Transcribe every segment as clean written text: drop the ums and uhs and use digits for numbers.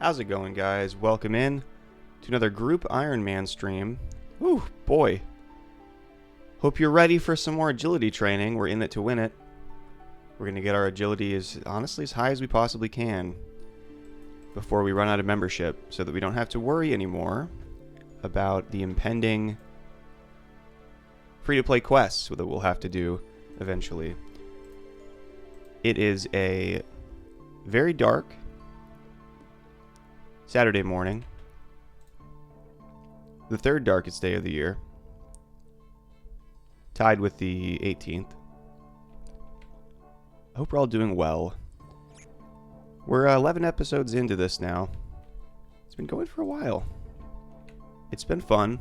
How's it going, guys? Welcome in to another group Ironman stream. Whew, boy. Hope you're ready for some more agility training. We're in it to win it. We're going to get our agility as high as we possibly can before we run out of membership so that we don't have to worry anymore about the impending free-to-play quests that we'll have to do eventually. It is a very dark Saturday morning, the third darkest day of the year, tied with the 18th. I hope we're all doing well. We're 11 episodes into this now. It's been going for a while. It's been fun.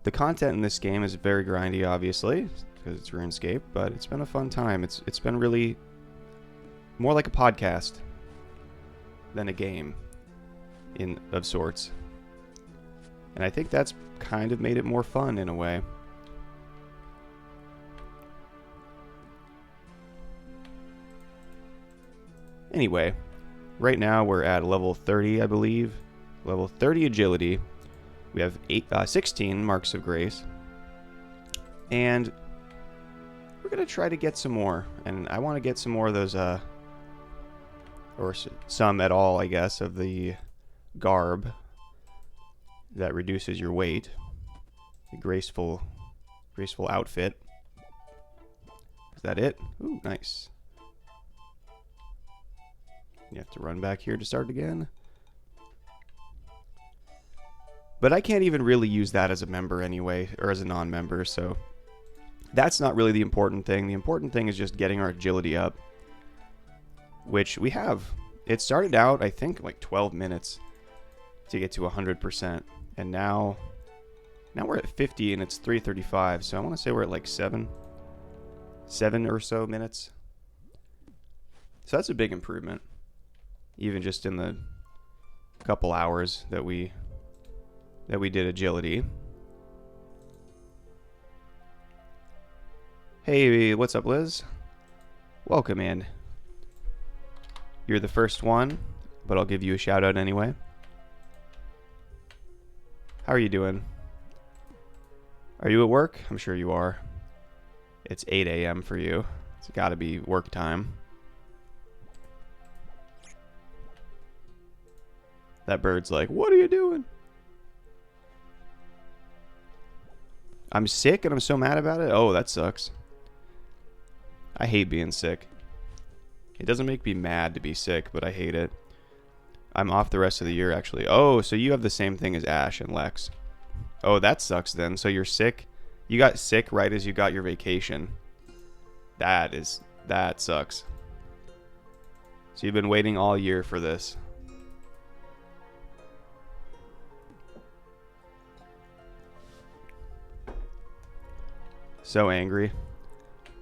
The content in this game is very grindy, obviously, because it's Runescape, but it's been a fun time. It's been really more like a podcast than a game of sorts. And I think that's kind of made it more fun in a way. Anyway, right now we're at level 30, I believe. Level 30 agility. We have 16 marks of grace. And we're going to try to get some more. And I want to get some more of those, or some at all, I guess, of the garb that reduces your weight. The graceful outfit. Is that it? Ooh, nice. You have to run back here to start again. But I can't even really use that as a member anyway, or as a non-member, so that's not really the important thing. The important thing is just getting our agility up, which we have. It started out, I think, like 12 minutes to get to 100%, and now we're at 50 and it's 3:35, so I want to say we're at like 7 or so minutes. So that's a big improvement, even just in the couple hours that we did agility. Hey, what's up, Liz? Welcome in. You're the first one, but I'll give you a shout out anyway. How are you doing? Are you at work? I'm sure you are. It's 8 a.m. for you. It's gotta be work time. That bird's like, what are you doing? I'm sick and I'm so mad about it. Oh, that sucks. I hate being sick. It doesn't make me mad to be sick, but I hate it. I'm off the rest of the year, actually. Oh, so you have the same thing as Ash and Lex. Oh, that sucks then. So you're sick. You got sick right as you got your vacation. That sucks. So you've been waiting all year for this. So angry.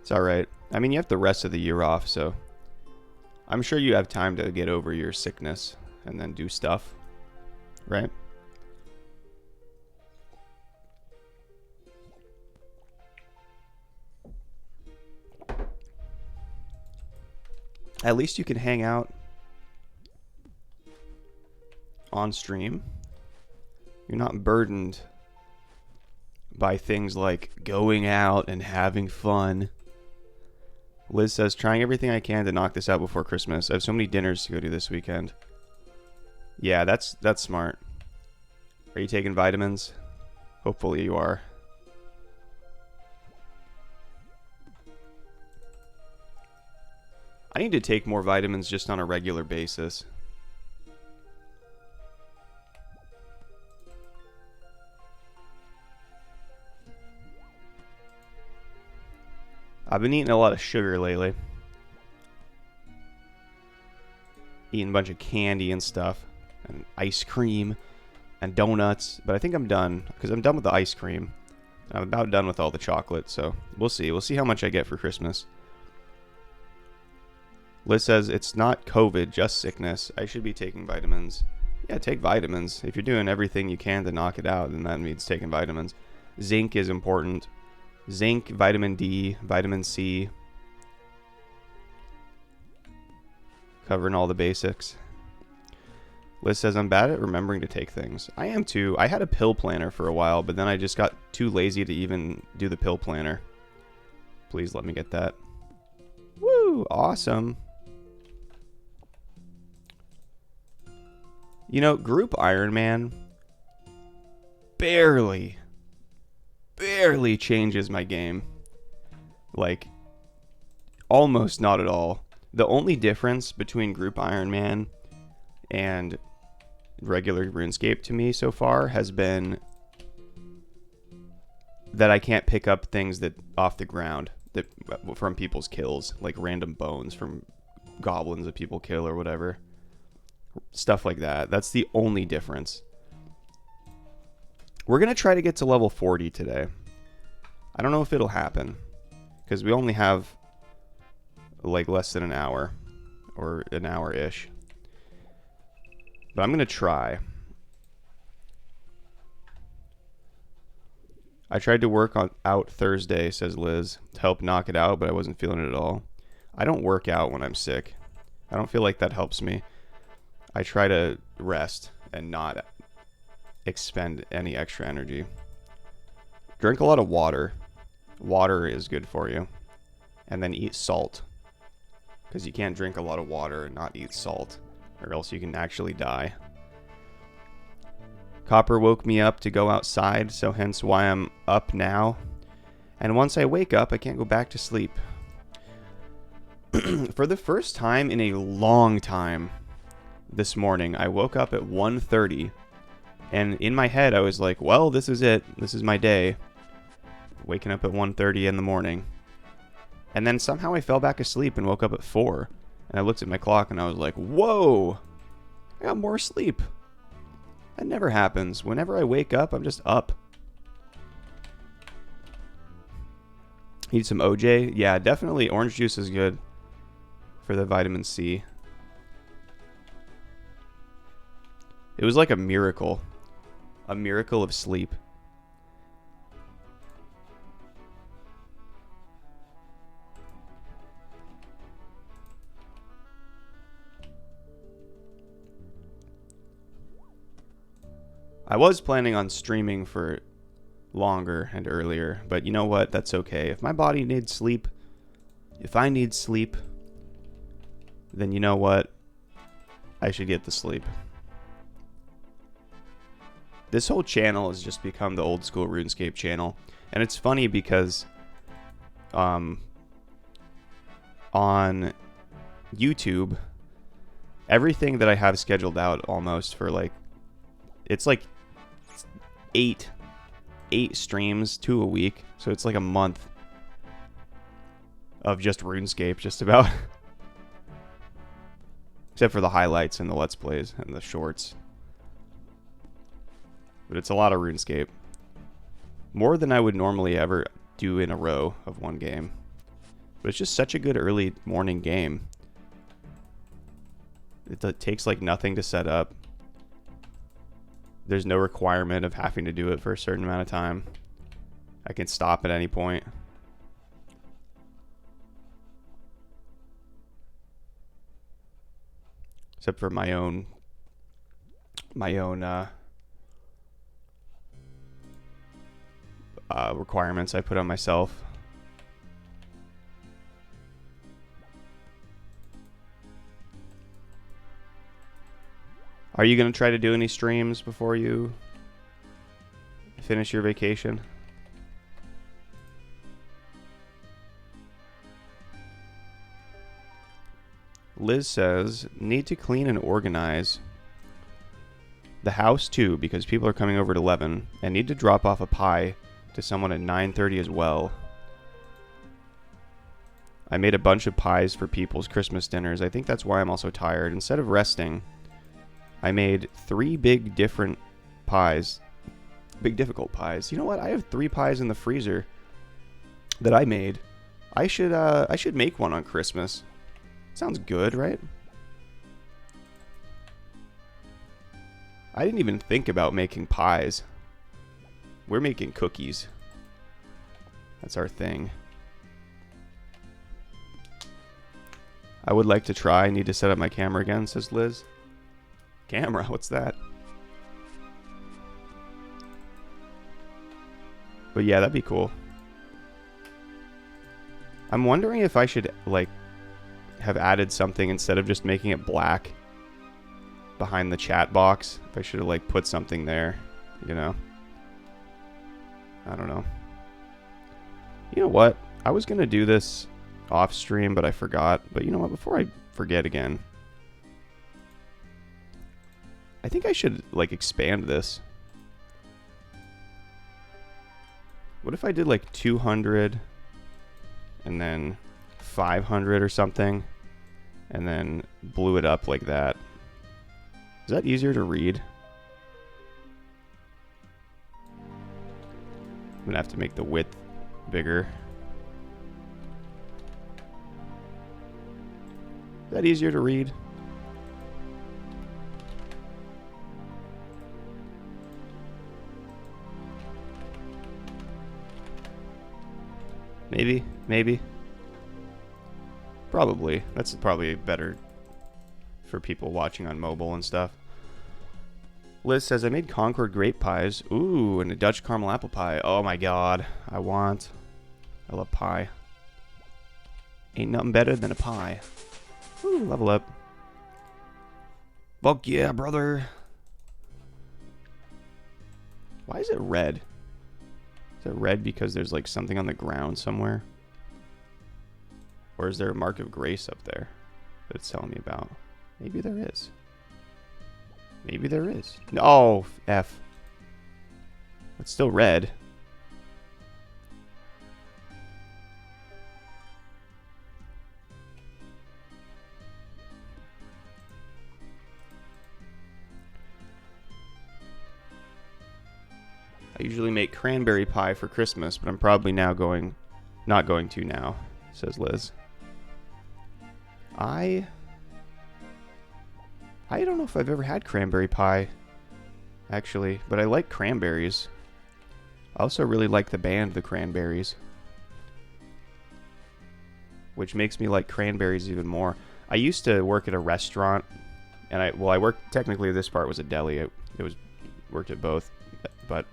It's alright. I mean, you have the rest of the year off, so I'm sure you have time to get over your sickness and then do stuff, right? At least you can hang out on stream. You're not burdened by things like going out and having fun. Liz says, trying everything I can to knock this out before Christmas. I have so many dinners to go to this weekend. Yeah, that's smart. Are you taking vitamins? Hopefully you are. I need to take more vitamins just on a regular basis. I've been eating a lot of sugar lately. Eating a bunch of candy and stuff. And ice cream. And donuts. But I think I'm done. Because I'm done with the ice cream. I'm about done with all the chocolate. So we'll see. We'll see how much I get for Christmas. Liz says, it's not COVID, just sickness. I should be taking vitamins. Yeah, take vitamins. If you're doing everything you can to knock it out, then that means taking vitamins. Zinc is important. Zinc, vitamin D, vitamin C. Covering all the basics. Liz says, I'm bad at remembering to take things. I am too. I had a pill planner for a while, but then I just got too lazy to even do the pill planner. Please let me get that. Woo! Awesome. You know, group Ironman barely changes my game. Like, almost not at all. The only difference between group Ironman and regular RuneScape to me so far has been that I can't pick up things that off the ground that from people's kills, like random bones from goblins that people kill or whatever. Stuff like that. That's the only difference. We're going to try to get to level 40 today. I don't know if it'll happen because we only have like less than an hour or an hour-ish. But I'm going to try. I tried to work out Thursday, says Liz, to help knock it out, but I wasn't feeling it at all. I don't work out when I'm sick. I don't feel like that helps me. I try to rest and not expend any extra energy. Drink a lot of water. Water is good for you. And then eat salt. Because you can't drink a lot of water and not eat salt, or else you can actually die. Copper woke me up to go outside, so hence why I'm up now. And once I wake up, I can't go back to sleep. For the first time in a long time this morning, I woke up at 1:30, and in my head I was like, well, this is it. This is my day. Waking up at 1:30 in the morning. And then somehow I fell back asleep and woke up at 4. And I looked at my clock and I was like, whoa, I got more sleep. That never happens. Whenever I wake up, I'm just up. Need some OJ? Yeah, definitely orange juice is good for the vitamin C. It was like a miracle. A miracle of sleep. I was planning on streaming for longer and earlier, but you know what? That's okay. If my body needs sleep, if I need sleep, then you know what? I should get the sleep. This whole channel has just become the old school RuneScape channel. And it's funny because on YouTube, everything that I have scheduled out almost for like, it's like eight streams, 2 a week. So it's like a month of just RuneScape, just about. Except for the highlights and the Let's Plays and the shorts. But it's a lot of RuneScape. More than I would normally ever do in a row of one game. But it's just such a good early morning game. It takes like nothing to set up. There's no requirement of having to do it for a certain amount of time. I can stop at any point. Except for my own requirements I put on myself. Are you going to try to do any streams before you finish your vacation? Liz says, need to clean and organize the house too, because people are coming over at 11, and need to drop off a pie to someone at 9:30 as well. I made a bunch of pies for people's Christmas dinners. I think that's why I'm also tired. Instead of resting, I made 3 big different pies. Big difficult pies. You know what? I have 3 pies in the freezer that I made. I should make one on Christmas. Sounds good, right? I didn't even think about making pies. We're making cookies. That's our thing. I would like to try. I need to set up my camera again, says Liz. Camera, what's that? But yeah, that'd be cool. I'm wondering if I should, like, have added something instead of just making it black behind the chat box. If I should have, like, put something there, you know? I don't know. You know what? I was going to do this off stream, but I forgot. But you know what? Before I forget again, I think I should, like, expand this. What if I did, like, 200 and then 500 or something, and then blew it up like that? Is that easier to read? I'm gonna have to make the width bigger. Is that easier to read? Maybe, maybe. Probably. That's probably better for people watching on mobile and stuff. Liz says, I made Concord grape pies. Ooh, and a Dutch caramel apple pie. Oh my god. I love pie. Ain't nothing better than a pie. Ooh, level up. Fuck yeah, brother. Why is it red? Is it red because there's like something on the ground somewhere? Or is there a mark of grace up there that it's telling me about? Maybe there is. Maybe there is. No, F. It's still red. I usually make cranberry pie for Christmas, but I'm probably not going to now, says Liz. I don't know if I've ever had cranberry pie, actually, but I like cranberries. I also really like the band The Cranberries, which makes me like cranberries even more. I used to work at a restaurant, and I worked, technically this part was a deli. It was worked at both, but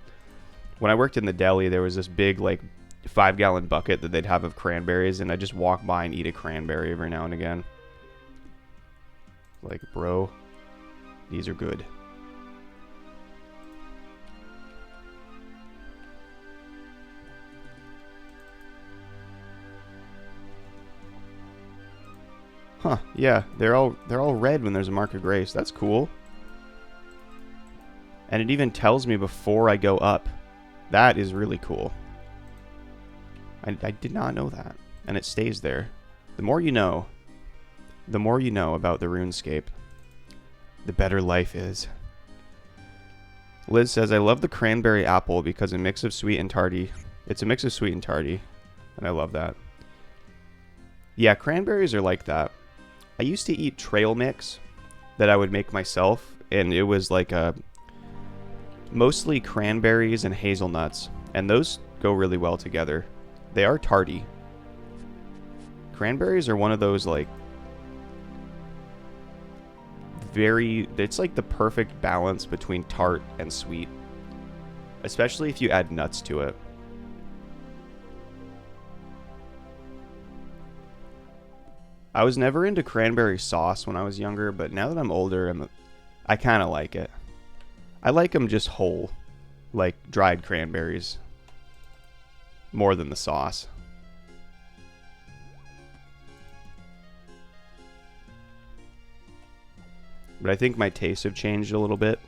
when I worked in the deli, there was this big, like, 5-gallon bucket that they'd have of cranberries, and I'd just walk by and eat a cranberry every now and again. Like, bro, these are good. Huh, yeah, they're all red when there's a mark of grace. That's cool. And it even tells me before I go up. That is really cool. I did not know that. And it stays there. The more you know about the RuneScape, the better life is. Liz says, I love the cranberry apple because it's a mix of sweet and tarty. It's a mix of sweet and tarty. And I love that. Yeah, cranberries are like that. I used to eat trail mix that I would make myself. And it was like mostly cranberries and hazelnuts. And those go really well together. They are tarty. Cranberries are one of those, like, it's like the perfect balance between tart and sweet. Especially if you add nuts to it. I was never into cranberry sauce when I was younger, but now that I'm older, I kind of like it. I like them just whole, like dried cranberries, more than the sauce. But I think my tastes have changed a little bit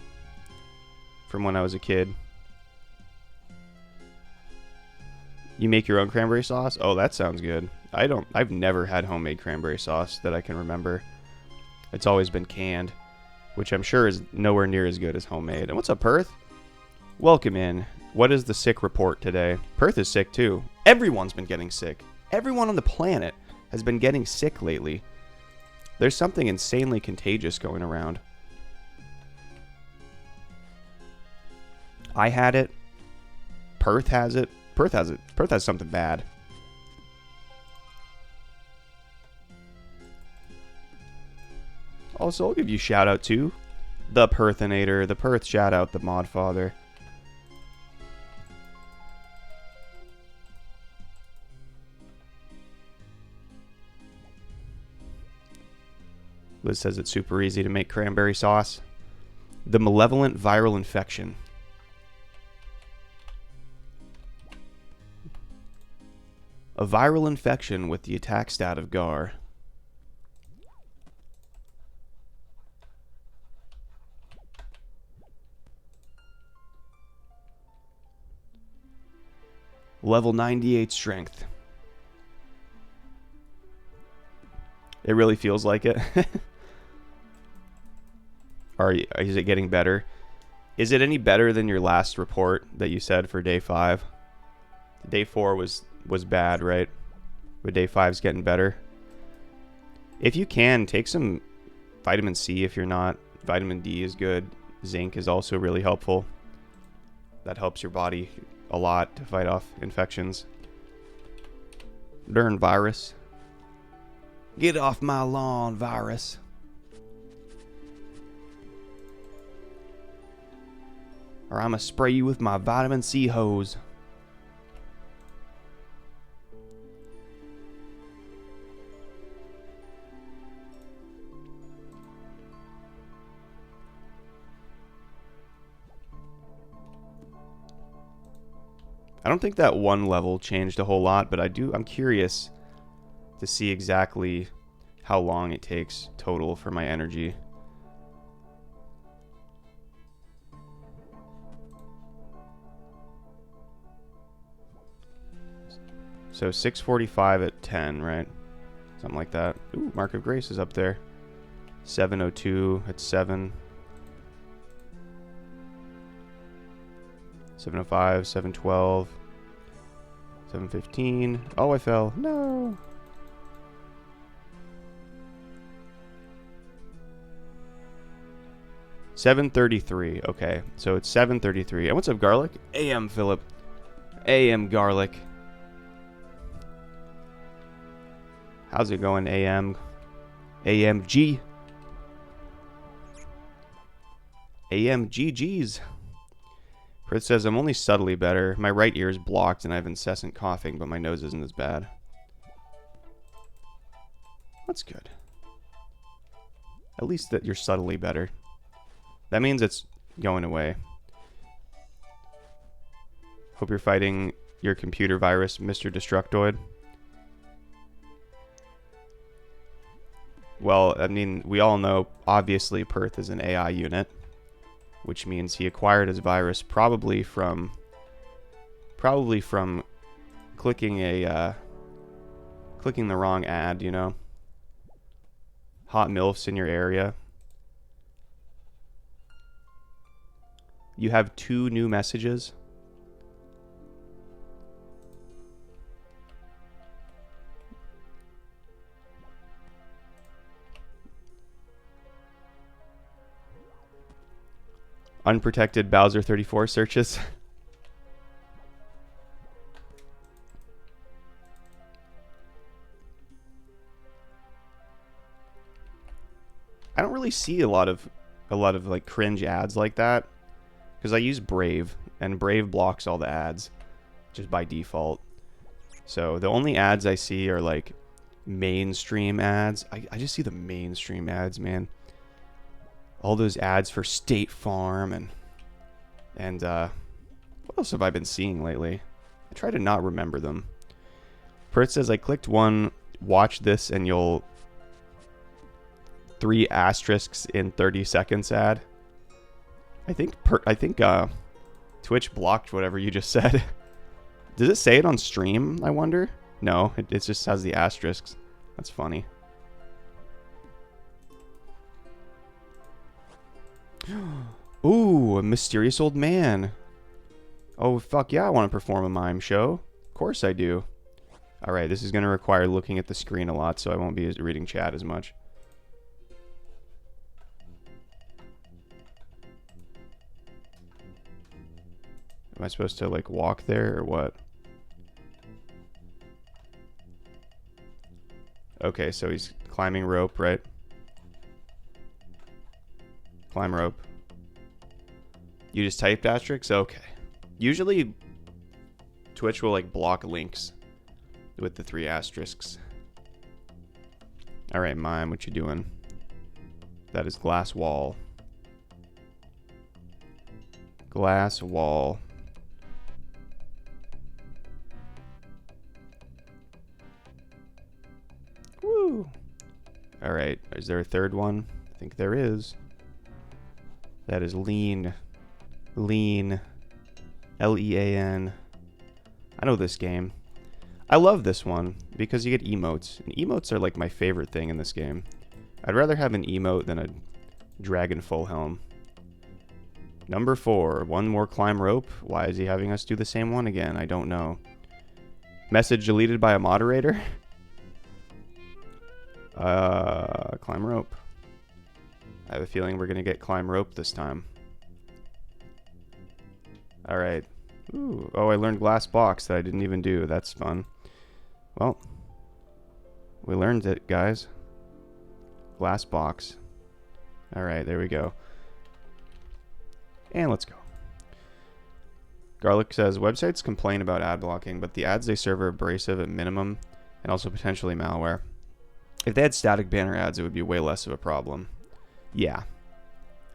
from when I was a kid. You make your own cranberry sauce? Oh, that sounds good. I've never had homemade cranberry sauce that I can remember. It's always been canned, which I'm sure is nowhere near as good as homemade. And what's up, Perth? Welcome in. What is the sick report today? Perth is sick too. Everyone's been getting sick. Everyone on the planet has been getting sick lately. There's something insanely contagious going around. I had it. Perth has it. Perth has it. Perth has something bad. Also, I'll give you a shout out too. The Perthinator. The Perth, shout out the mod father. Liz says it's super easy to make cranberry sauce. The Malevolent Viral Infection. A viral infection with the attack stat of Gar. Level 98 strength. It really feels like it. Is it getting better? Is it any better than your last report that you said for day 5? Day 4 was bad, right? But day 5's getting better. If you can, take some vitamin C if you're not. Vitamin D is good. Zinc is also really helpful. That helps your body a lot to fight off infections. Darn virus. Get off my lawn, virus. Or I'ma spray you with my vitamin C hose. I don't think that one level changed a whole lot, but I'm curious to see exactly how long it takes total for my energy. So 645 at 10, right? Something like that. Ooh, Mark of Grace is up there. 702 at 7. 705, 712, 715. Oh, I fell. No. $733. Okay, so it's $733. And what's up, Garlic? AM Phillip. AM Garlic. How's it going, AM? AMG. AMGGs. Fritz says, I'm only subtly better. My right ear is blocked and I have incessant coughing, but my nose isn't as bad. That's good. At least that you're subtly better. That means it's going away. Hope you're fighting your computer virus, Mr. Destructoid. Well, I mean, we all know, obviously, Perth is an AI unit, which means he acquired his virus probably from clicking the wrong ad, you know? Hot MILFs in your area. You have 2 new messages. Unprotected Bowser 34 searches. I don't really see a lot of like cringe ads like that because I use Brave and Brave blocks all the ads just by default. So the only ads I see are like mainstream ads. I just see the mainstream ads, man. All those ads for State Farm and what else have I been seeing lately? I try to not remember them. Pert says I clicked one, watch this and you'll 3 asterisks in 30 seconds ad. I think Twitch blocked whatever you just said. Does it say it on stream, I wonder? No, it just has the asterisks. That's funny. Ooh, a mysterious old man. Oh, fuck yeah, I want to perform a mime show. Of course I do. Alright, this is going to require looking at the screen a lot, so I won't be reading chat as much. Am I supposed to, like, walk there, or what? Okay, so he's climbing rope, right? Climb rope. You just typed asterisk? Okay. Usually, Twitch will like block links with the 3 asterisks. All right, Mime, what you doing? That is glass wall. Glass wall. Woo! All right, is there a third one? I think there is. That is lean. Lean. Lean. I know this game. I love this one because you get emotes. And emotes are like my favorite thing in this game. I'd rather have an emote than a dragon full helm. Number 4. One more climb rope. Why is he having us do the same one again? I don't know. Message deleted by a moderator? Climb rope. I have a feeling we're going to get climb rope this time. Alright. Ooh. Oh, I learned glass box that I didn't even do. That's fun. Well, we learned it, guys. Glass box. Alright, there we go. And let's go. Garlic says, websites complain about ad blocking, but the ads they serve are abrasive at minimum and also potentially malware. If they had static banner ads, it would be way less of a problem. Yeah.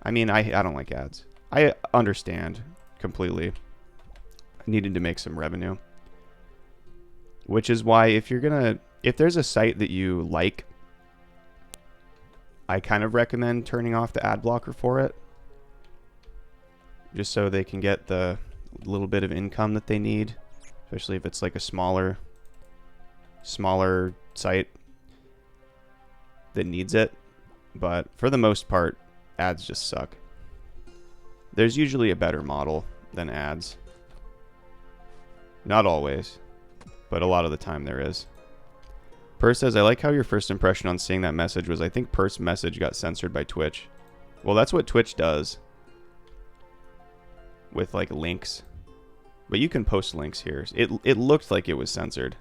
I mean, I don't like ads. I understand completely. I needed to make some revenue. Which is why if there's a site that you like, I kind of recommend turning off the ad blocker for it. Just so they can get the little bit of income that they need. Especially if it's like a smaller site that needs it. But for the most part, ads just suck. There's usually a better model than ads. Not always, but a lot of the time there is. Purse says, I like how your first impression on seeing that message was, I think Purse message got censored by Twitch. Well, that's what Twitch does. With like links. But you can post links here. It looked like it was censored.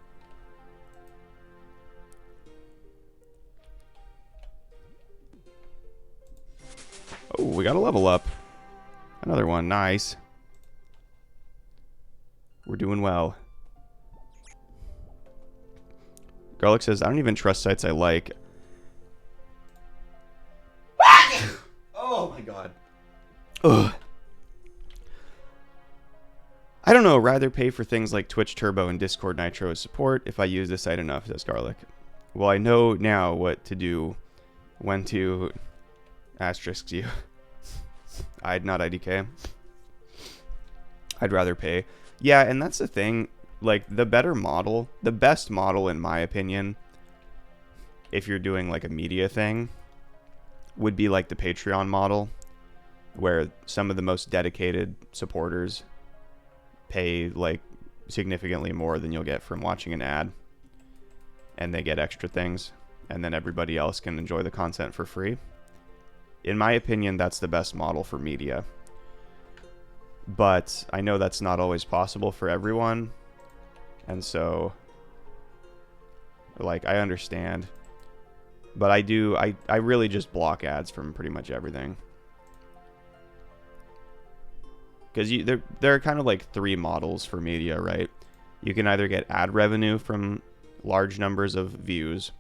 Oh, we got a level up. Another one. Nice. We're doing well. Garlic says, I don't even trust sites I like. Oh my god. Ugh. I don't know. Rather pay for things like Twitch Turbo and Discord Nitro as support if I use this site enough, says Garlic. Well, I know now what to do. When to asterisk you. I'd not IDK. I'd rather pay. Yeah, and that's the thing. Like, the best model, in my opinion, if you're doing like a media thing, would be like the Patreon model, where some of the most dedicated supporters pay like significantly more than you'll get from watching an ad, and they get extra things, and then everybody else can enjoy the content for free. In my opinion, that's the best model for media. But I know that's not always possible for everyone. And so, like, I understand. But I really just block ads from pretty much everything. Because there are kind of like 3 models for media, right? You can either get ad revenue from large numbers of views.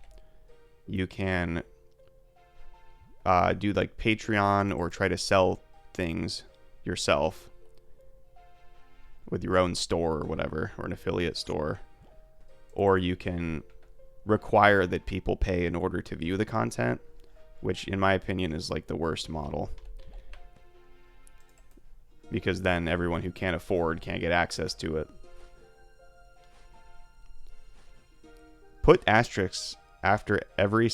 You can do like Patreon or try to sell things yourself with your own store or whatever, or an affiliate store. Or you can require that people pay in order to view the content, which in my opinion is like the worst model. Because then everyone who can't afford can't get access to it. Put asterisks after every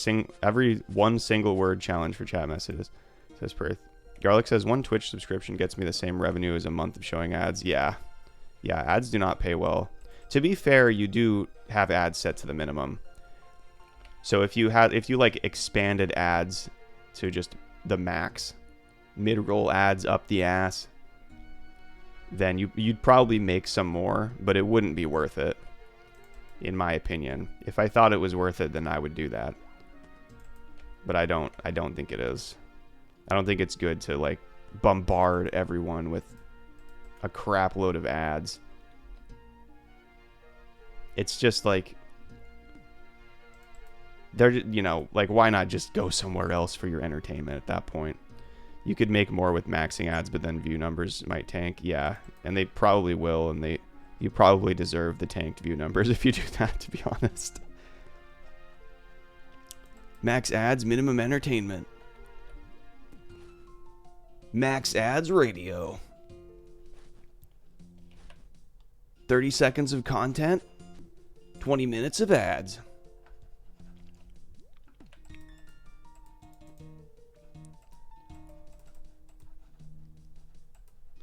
one single word challenge for chat messages, says Perth. Garlic says, one Twitch subscription gets me the same revenue as a month of showing ads. Yeah, ads do not pay well. To be fair, you do have ads set to the minimum. So if you like expanded ads to just the max, mid-roll ads up the ass, then you'd probably make some more, but it wouldn't be worth it, in my opinion. If I thought it was worth it, then I would do that. But I don't think it is. I don't think it's good to like bombard everyone with a crap load of ads. It's just like, they're, you know, like, why not just go somewhere else for your entertainment at that point? You could make more with maxing ads, but then view numbers might tank. Yeah, and they probably will, and you probably deserve the tanked view numbers if you do that, to be honest. Max ads, minimum entertainment. Max ads radio. 30 seconds of content, 20 minutes of ads.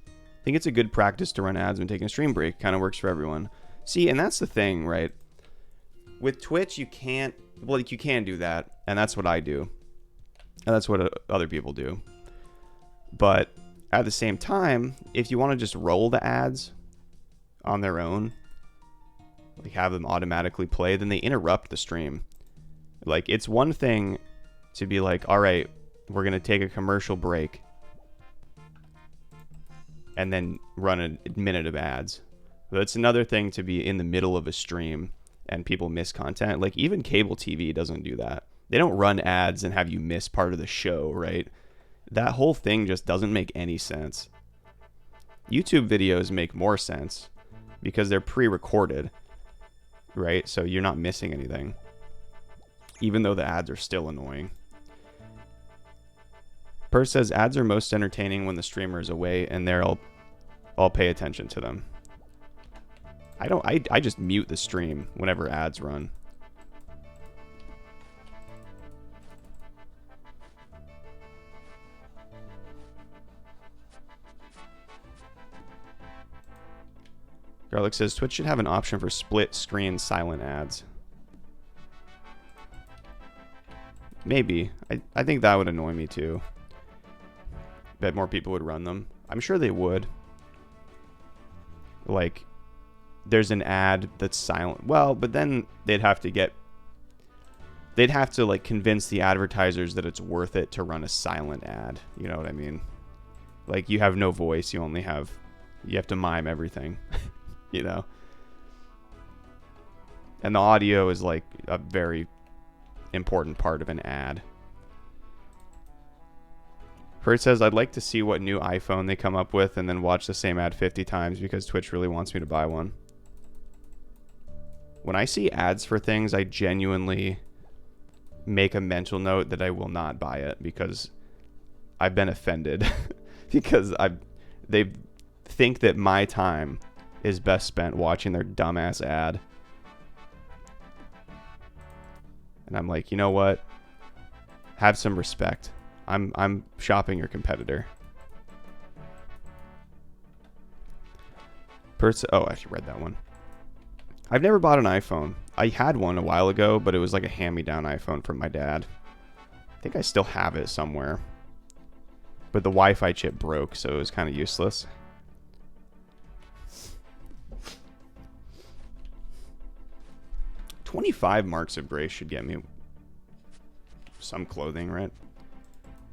I think it's a good practice to run ads when taking a stream break. Kind of works for everyone. See, and that's the thing, right? With Twitch, you can't... Well, like, you can do that, and that's what I do. And that's what other people do. But at the same time, if you want to just roll the ads on their own, like have them automatically play, then they interrupt the stream. Like, it's one thing to be like, all right, we're going to take a commercial break and then run a minute of ads. But it's another thing to be in the middle of a stream and people miss content. Like, even cable TV doesn't do that. They don't run ads and have you miss part of the show, right? That whole thing just doesn't make any sense. YouTube videos make more sense because they're pre-recorded, right? So you're not missing anything, even though the ads are still annoying. Purse says ads are most entertaining when the streamer is away, and there I'll pay attention to them. I just mute the stream whenever ads run. Garlic says Twitch should have an option for split screen silent ads. Maybe. I think that would annoy me too. Bet more people would run them. I'm sure they would. Like, there's an ad that's silent. Well, but then they'd have to like convince the advertisers that it's worth it to run a silent ad. You know what I mean? Like, you have no voice. You have to mime everything, you know? And the audio is like a very important part of an ad. Kurt says, I'd like to see what new iPhone they come up with and then watch the same ad 50 times because Twitch really wants me to buy one. When I see ads for things, I genuinely make a mental note that I will not buy it because I've been offended. Because they think that my time is best spent watching their dumbass ad. And I'm like, you know what? Have some respect. I'm shopping your competitor. Oh, I actually read that one. I've never bought an iPhone. I had one a while ago, but it was like a hand-me-down iPhone from my dad. I think I still have it somewhere. But the Wi-Fi chip broke, so it was kind of useless. $25 marks of grace should get me some clothing, right?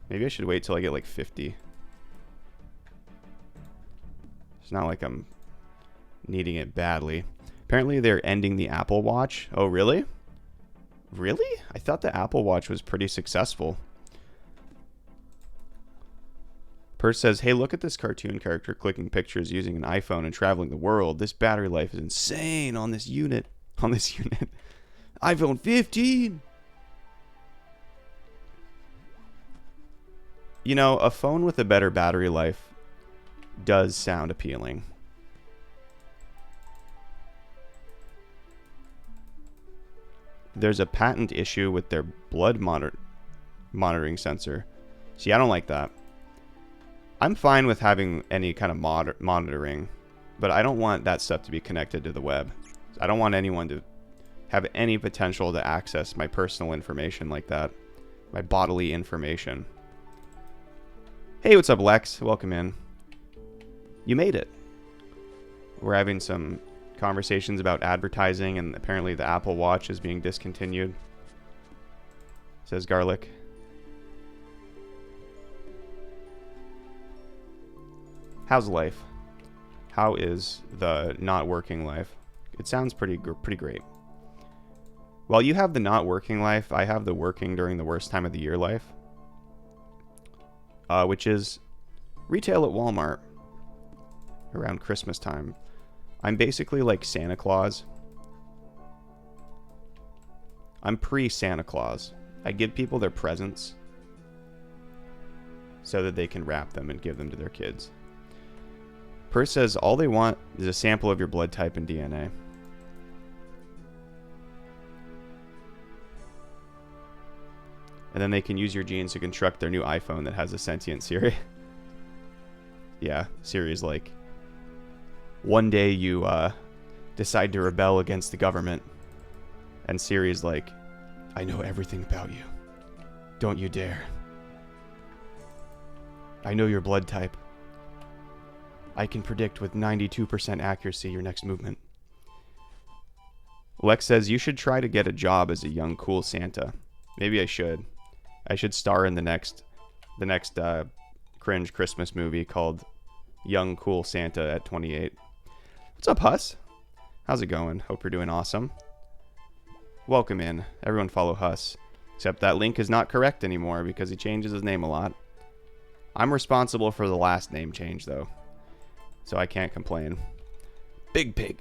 Maybe I should wait till I get like 50. It's not like I'm needing it badly. Apparently they're ending the Apple Watch. Oh, really? Really? I thought the Apple Watch was pretty successful. Purse says, hey, look at this cartoon character clicking pictures using an iPhone and traveling the world. This battery life is insane on this unit. iPhone 15. You know, a phone with a better battery life does sound appealing. There's a patent issue with their blood monitoring sensor. See, I don't like that. I'm fine with having any kind of monitoring, but I don't want that stuff to be connected to the web. I don't want anyone to have any potential to access my personal information like that. My bodily information. Hey, what's up, Lex? Welcome in. You made it. We're having some conversations about advertising, and apparently the Apple Watch is being discontinued. Says Garlic. How's life? How is the not working life? It sounds pretty great. While you have the not working life, I have the working during the worst time of the year life, which is retail at Walmart around Christmas time. I'm basically like Santa Claus. I'm pre-Santa Claus. I give people their presents so that they can wrap them and give them to their kids. Purse says all they want is a sample of your blood type and DNA. And then they can use your genes to construct their new iPhone that has a sentient Siri. Yeah, Siri's like, one day you decide to rebel against the government. And Siri's like, I know everything about you. Don't you dare. I know your blood type. I can predict with 92% accuracy your next movement. Lex says you should try to get a job as a young cool Santa. Maybe I should. I should star in the next cringe Christmas movie called Young Cool Santa at 28. What's up, Huss? How's it going? Hope you're doing awesome. Welcome in. Everyone follow Huss. Except that link is not correct anymore because he changes his name a lot. I'm responsible for the last name change, though. So I can't complain. Big Pig.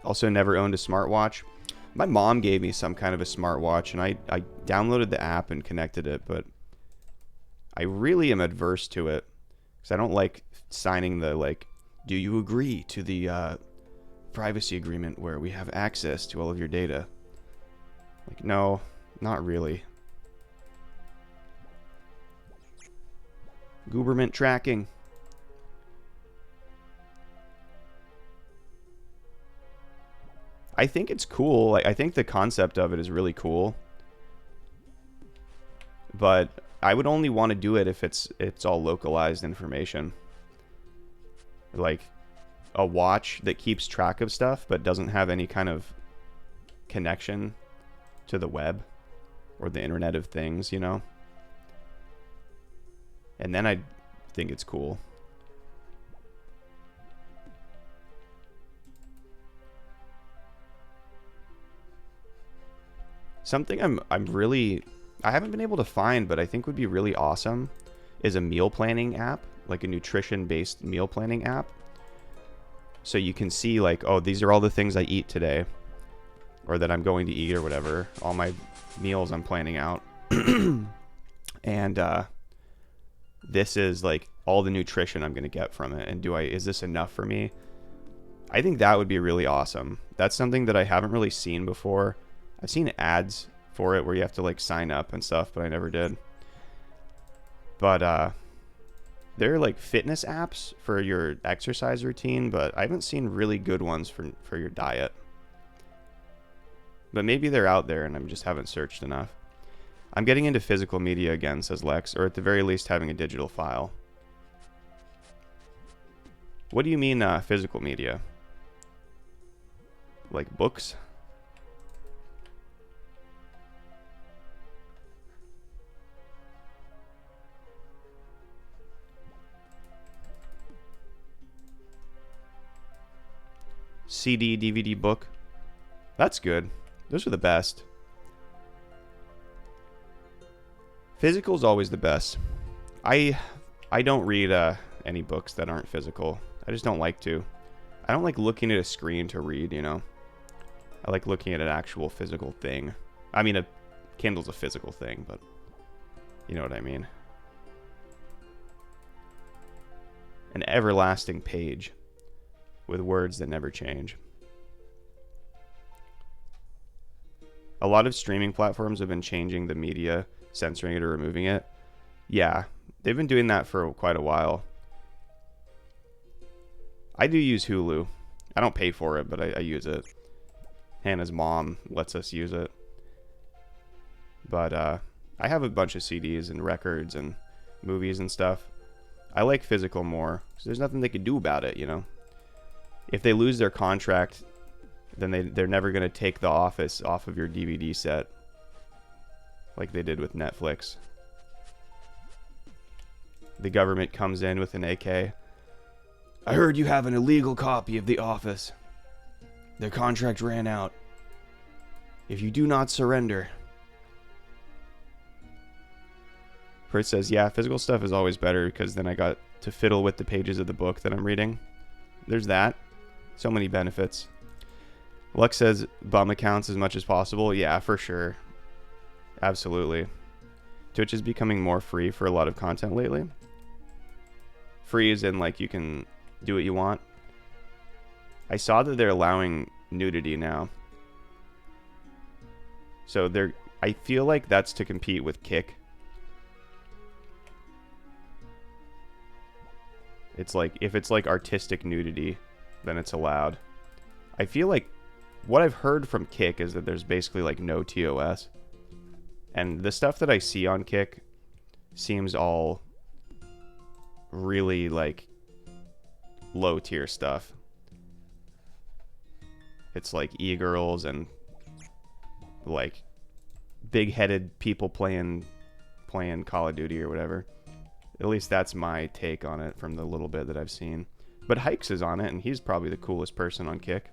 Also never owned a smartwatch. My mom gave me some kind of a smartwatch, and I downloaded the app and connected it, but I really am adverse to it because I don't like signing the, like, do you agree to the privacy agreement where we have access to all of your data? Like, no, not really. Gooberment tracking. I think it's cool. Like, I think the concept of it is really cool. But I would only want to do it if it's all localized information. Like a watch that keeps track of stuff but doesn't have any kind of connection to the web or the Internet of Things, you know? And then I think it's cool. Something I haven't been able to find, but I think would be really awesome is a meal planning app, like a nutrition-based meal planning app. So you can see, like, oh, these are all the things I eat today, or that I'm going to eat, or whatever. All my meals I'm planning out. And this is like all the nutrition I'm going to get from it. And is this enough for me? I think that would be really awesome. That's something that I haven't really seen before. I've seen ads for it where you have to like sign up and stuff, but I never did. But there are like fitness apps for your exercise routine, but I haven't seen really good ones for your diet. But maybe they're out there and I just haven't searched enough. I'm getting into physical media again, says Lex, or at the very least having a digital file. What do you mean physical media? Like books? CD, DVD, book. That's good. Those are the best. Physical's always the best. I don't read any books that aren't physical. I just don't like to. I don't like looking at a screen to read, you know. I like looking at an actual physical thing. I mean, a Kindle's a physical thing, but you know what I mean. An everlasting page with words that never change. A lot of streaming platforms have been changing the media, censoring it or removing it. Yeah, they've been doing that for quite a while. I do use Hulu. I don't pay for it, but I use it. Hannah's mom lets us use it. But I have a bunch of CDs and records and movies and stuff. I like physical more, because there's nothing they can do about it, you know? If they lose their contract, then they're never going to take The Office off of your DVD set like they did with Netflix. the government comes in with an AK. I heard you have an illegal copy of The Office. Their contract ran out. If you do not surrender. First says, yeah, physical stuff is always better because then I got to fiddle with the pages of the book that I'm reading. There's that. So many benefits. Lux says, bum accounts as much as possible. Yeah, for sure. Absolutely. Twitch is becoming more free for a lot of content lately. Free is in, like, you can do what you want. I saw that they're allowing nudity now. So I feel like that's to compete with Kick. It's like, if it's like artistic nudity, then it's allowed. I feel like what I've heard from Kick is that there's basically like no TOS. And the stuff that I see on Kick seems all really like low tier stuff. It's like e-girls and like big-headed people playing Call of Duty or whatever. At least that's my take on it from the little bit that I've seen. But Hikes is on it, and he's probably the coolest person on Kick.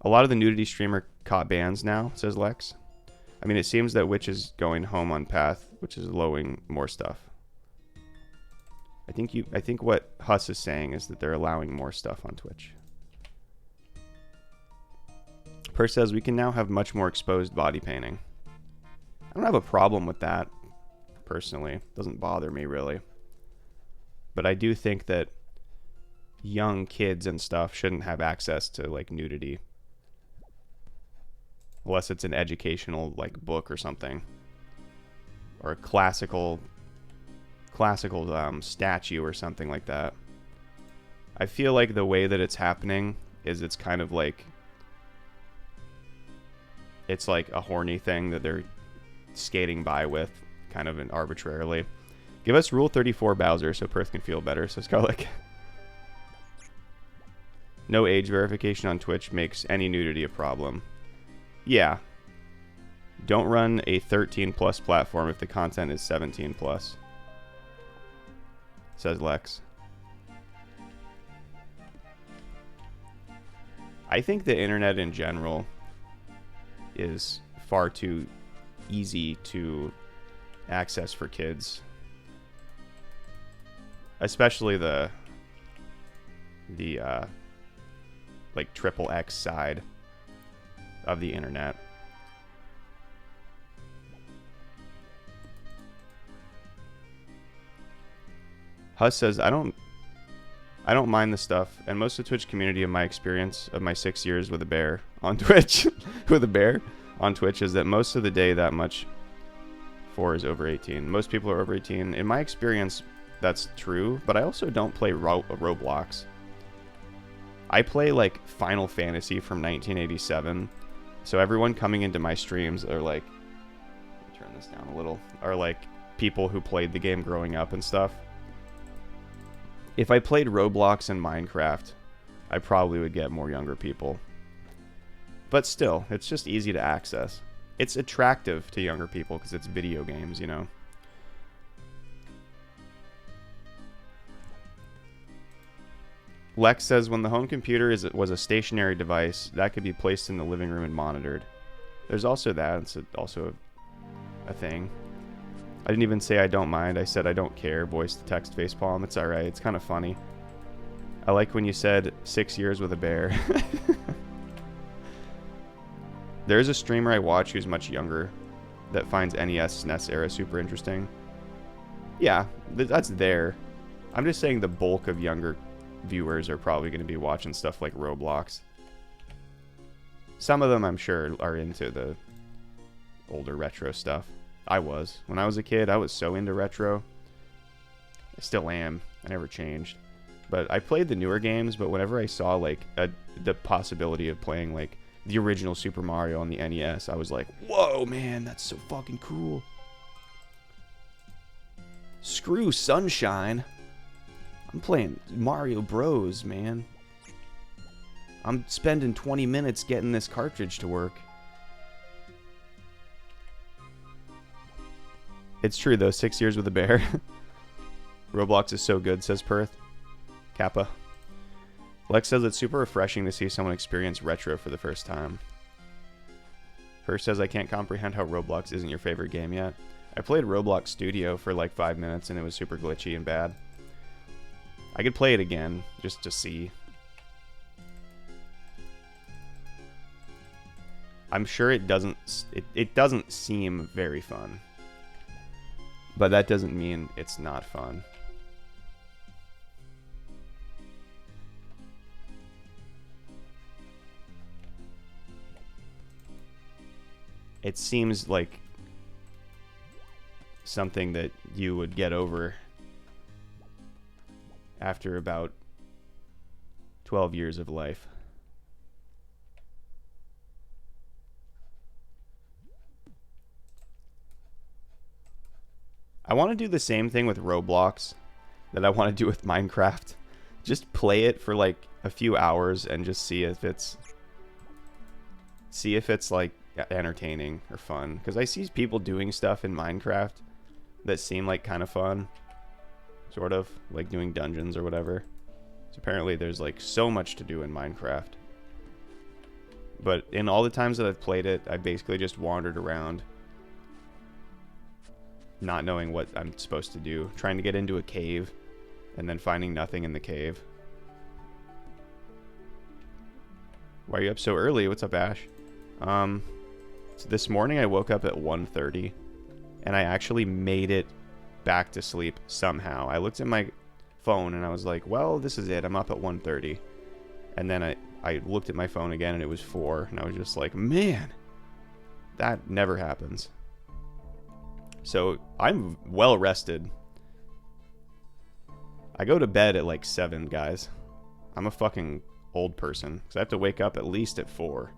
A lot of the nudity streamer caught bans now, says Lex. I mean, it seems that Witch is going home on Path, which is allowing more stuff. I think what Huss is saying is that they're allowing more stuff on Twitch. Purse says, we can now have much more exposed body painting. I don't have a problem with that. Personally, doesn't bother me really, but I do think that young kids and stuff shouldn't have access to like nudity unless it's an educational like book or something, or a classical statue or something like that. I feel like the way that it's happening is it's kind of like it's like a horny thing that they're skating by with kind of arbitrarily. Give us Rule 34 Bowser so Perth can feel better, says Scarlick. No age verification on Twitch makes any nudity a problem. Yeah. Don't run a 13 plus platform if the content is 17 plus, says Lex. I think the internet in general is far too easy to access for kids, especially the like XXX side of the internet. Huss says, I don't mind the stuff, and most of the Twitch community, in my experience of my 6 years with a bear on Twitch with a bear on Twitch, is that most of the day that much 4 is over 18. Most people are over 18. In my experience, that's true, but I also don't play Roblox. I play like Final Fantasy from 1987, so everyone coming into my streams are like, let me turn this down a little, are like people who played the game growing up and stuff. If I played Roblox and Minecraft, I probably would get more younger people. But still, it's just easy to access. It's attractive to younger people because it's video games, you know. Lex says, when the home computer was a stationary device, that could be placed in the living room and monitored. There's also that. It's also a thing. I didn't even say I don't mind. I said I don't care. Voice to text facepalm. It's alright. It's kind of funny. I like when you said 6 years with a bear. There's a streamer I watch who's much younger that finds NES, SNES era super interesting. Yeah, that's there. I'm just saying the bulk of younger viewers are probably going to be watching stuff like Roblox. Some of them, I'm sure, are into the older retro stuff. I was. When I was a kid, I was so into retro. I still am. I never changed. But I played the newer games, but whenever I saw like the possibility of playing like the original Super Mario on the NES, I was like, whoa, man, that's so fucking cool. Screw Sunshine. I'm playing Mario Bros, man. I'm spending 20 minutes getting this cartridge to work. It's true, though. 6 years with a bear. Roblox is so good, says Perth. Kappa. Lex says it's super refreshing to see someone experience retro for the first time. Perth says I can't comprehend how Roblox isn't your favorite game yet. I played Roblox Studio for like 5 minutes and it was super glitchy and bad. I could play it again just to see. I'm sure it doesn't seem very fun. But that doesn't mean it's not fun. It seems like something that you would get over after about 12 years of life. I want to do the same thing with Roblox that I want to do with Minecraft. Just play it for like a few hours and just see if it's like entertaining or fun. Because I see people doing stuff in Minecraft that seem like kind of fun. Sort of like doing dungeons or whatever. So apparently there's like so much to do in Minecraft. But in all the times that I've played it, I basically just wandered around, not knowing what I'm supposed to do, trying to get into a cave and then finding nothing in the cave. Why are you up so early? What's up, Ash? So this morning I woke up at 1:30 and I actually made it back to sleep somehow. I looked at my phone and I was like, well, this is it. I'm up at 1:30. And then I looked at my phone again and it was 4 and I was just like, man, that never happens. So I'm well rested. I go to bed at like 7, guys. I'm a fucking old person because I have to wake up at least at 4.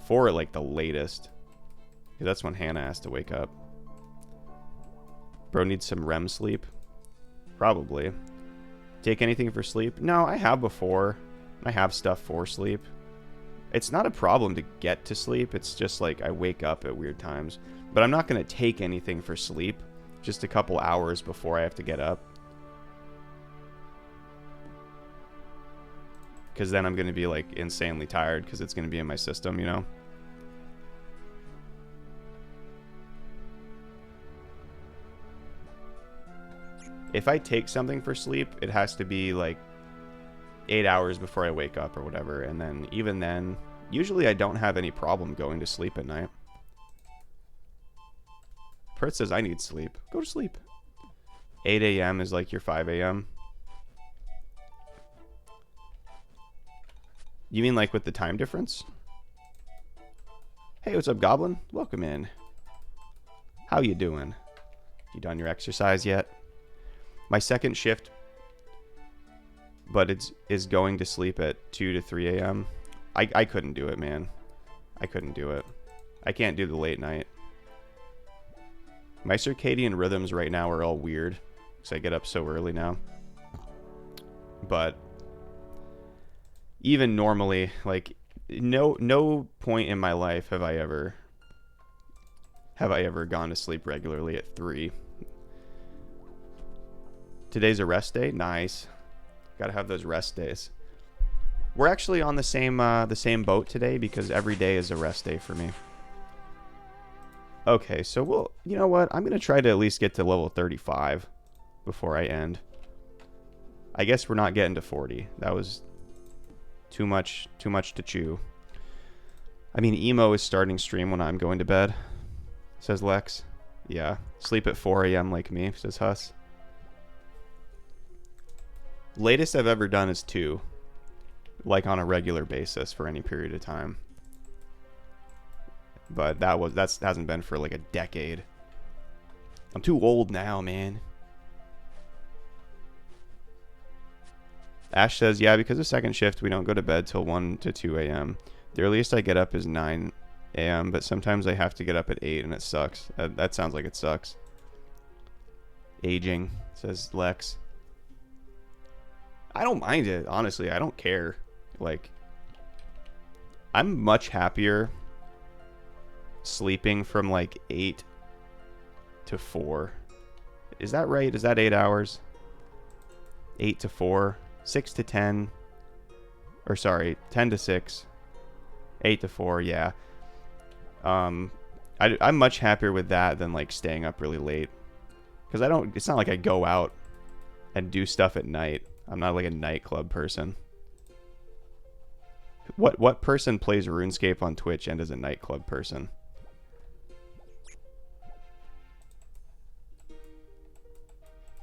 4 at like the latest. Because that's when Hannah has to wake up. Bro needs some REM sleep. Probably. Take anything for sleep? No, I have before. I have stuff for sleep. It's not a problem to get to sleep. It's just like I wake up at weird times. But I'm not going to take anything for sleep just a couple hours before I have to get up. Because then I'm going to be like insanely tired because it's going to be in my system, you know? If I take something for sleep, it has to be like 8 hours before I wake up or whatever. And then even then, usually I don't have any problem going to sleep at night. Perth says I need sleep. Go to sleep. 8 a.m. is like your 5 a.m. You mean like with the time difference? Hey, what's up, Goblin? Welcome in. How you doing? You done your exercise yet? My second shift, but is going to sleep at 2 to 3 a.m. I couldn't do it, man. I couldn't do it. I can't do the late night. My circadian rhythms right now are all weird because I get up so early now. But even normally, like no point in my life have I ever gone to sleep regularly at 3. Today's a rest day. Nice. Gotta have those rest days. We're actually on the same boat today because every day is a rest day for me. Okay, so you know what? I'm gonna try to at least get to level 35 before I end. I guess we're not getting to 40. That was too much to chew. I mean, emo is starting stream when I'm going to bed, says Lex. Yeah, sleep at 4 a.m. like me, says Huss. Latest I've ever done is 2, like on a regular basis for any period of time. But that hasn't been for like a decade. I'm too old now, man. Ash says, yeah, because of second shift, we don't go to bed till 1 to 2 a.m. The earliest I get up is 9 a.m., but sometimes I have to get up at 8, and it sucks. That sounds like it sucks. Aging, says Lex. I don't mind it, honestly. I don't care. Like, I'm much happier sleeping from like 8 to 4. Is that right? Is that 8 hours? 8 to 4, 6 to 10, or sorry, 10 to 6, 8 to 4, yeah. I'm much happier with that than like staying up really late. Because it's not like I go out and do stuff at night. I'm not like a nightclub person. What person plays RuneScape on Twitch and is a nightclub person?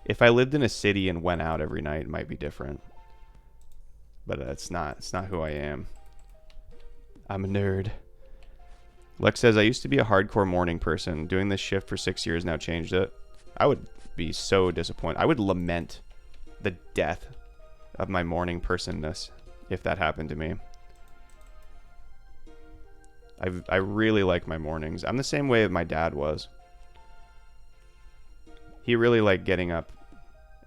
If I lived in a city and went out every night, it might be different. But it's not who I am. I'm a nerd. Lex says, I used to be a hardcore morning person. Doing this shift for 6 years now changed it. I would be so disappointed. I would lament the death of my morning personness if that happened to me. I really like my mornings. I'm the same way my dad was. He really liked getting up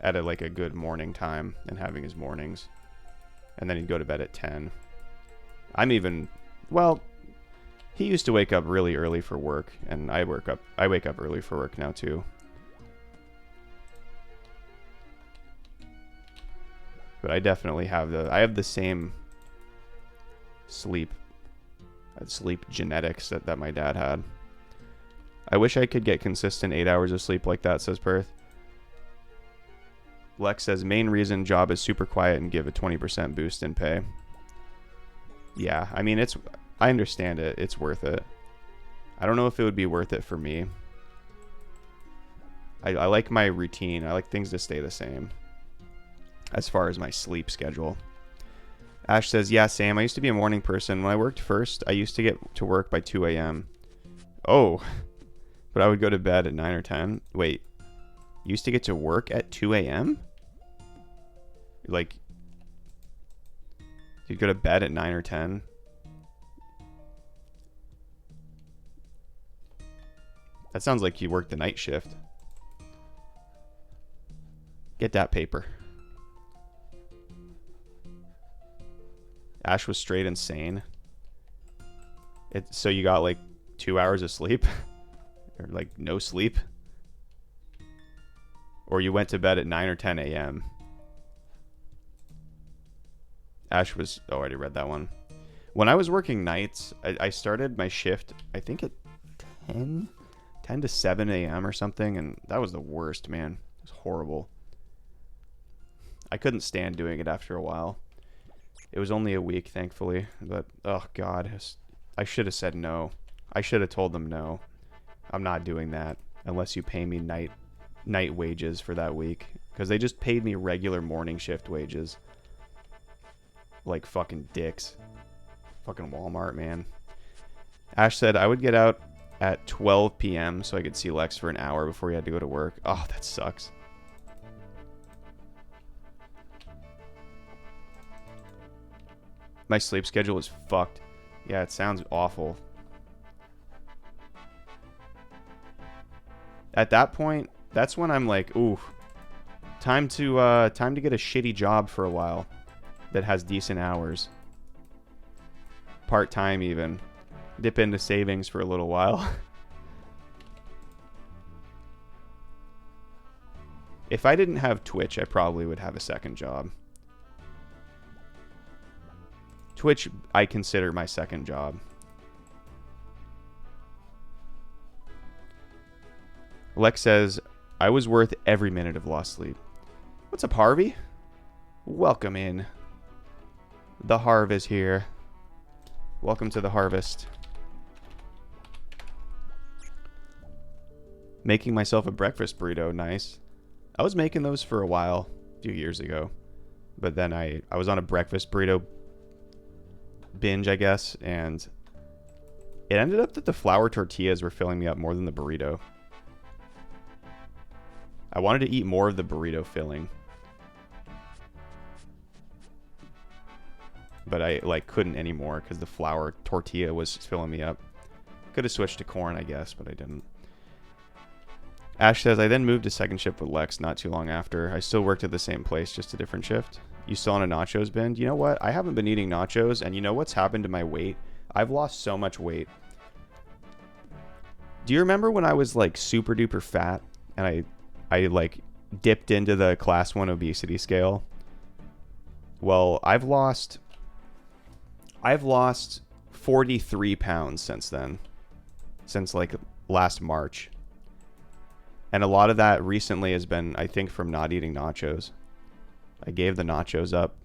at a good morning time and having his mornings. And then he'd go to bed at 10. Well, he used to wake up really early for work, and I wake up early for work now too. But I definitely have the same sleep genetics that my dad had. I wish I could get consistent 8 hours of sleep like that, says Perth. Lex says, main reason job is super quiet and give a 20% boost in pay. Yeah, I mean, I understand it. It's worth it. I don't know if it would be worth it for me. I like my routine. I like things to stay the same as far as my sleep schedule. Ash says, yeah, Sam, I used to be a morning person. When I worked first, I used to get to work by 2 a.m. Oh, but I would go to bed at 9 or 10. Wait, you used to get to work at 2 a.m.? Like, you'd go to bed at 9 or 10? That sounds like you worked the night shift. Get that paper. Ash was straight insane. So you got like 2 hours of sleep? Or like no sleep? Or you went to bed at 9 or 10 a.m.? Ash was... Oh, I already read that one. When I was working nights, I started my shift, I think at 10 to 7 a.m. or something, and that was the worst, man. It was horrible. I couldn't stand doing it after a while. It was only a week, thankfully, but oh god, I should have said no. I should have told them no. I'm not doing that unless you pay me night wages for that week, because they just paid me regular morning shift wages. Like fucking dicks. Fucking Walmart, man. Ash said, I would get out at 12 p.m. so I could see Lex for an hour before he had to go to work. Oh, that sucks. My sleep schedule is fucked. Yeah, it sounds awful. At that point, that's when I'm like, ooh, time to get a shitty job for a while that has decent hours. Part-time even. Dip into savings for a little while. If I didn't have Twitch, I probably would have a second job. Twitch, I consider my second job. Lex says, I was worth every minute of lost sleep. What's up, Harvey? Welcome in. The Harv is here. Welcome to the harvest. Making myself a breakfast burrito. Nice. I was making those for a while, a few years ago. But then I was on a breakfast burrito binge, I guess, and it ended up that the flour tortillas were filling me up more than the burrito. I wanted to eat more of the burrito filling, but I couldn't anymore because the flour tortilla was filling me up. Could have switched to corn, I guess, but I didn't. Ash says, I then moved to second shift with Lex not too long after. I still worked at the same place, just a different shift. You still on a nachos binge? You know what? I haven't been eating nachos, and you know what's happened to my weight? I've lost so much weight. Do you remember when I was like super duper fat and I like dipped into the class 1 obesity scale. Well, I've lost 43 pounds since then. Since like last March. And a lot of that recently has been, I think, from not eating nachos. I gave the nachos up.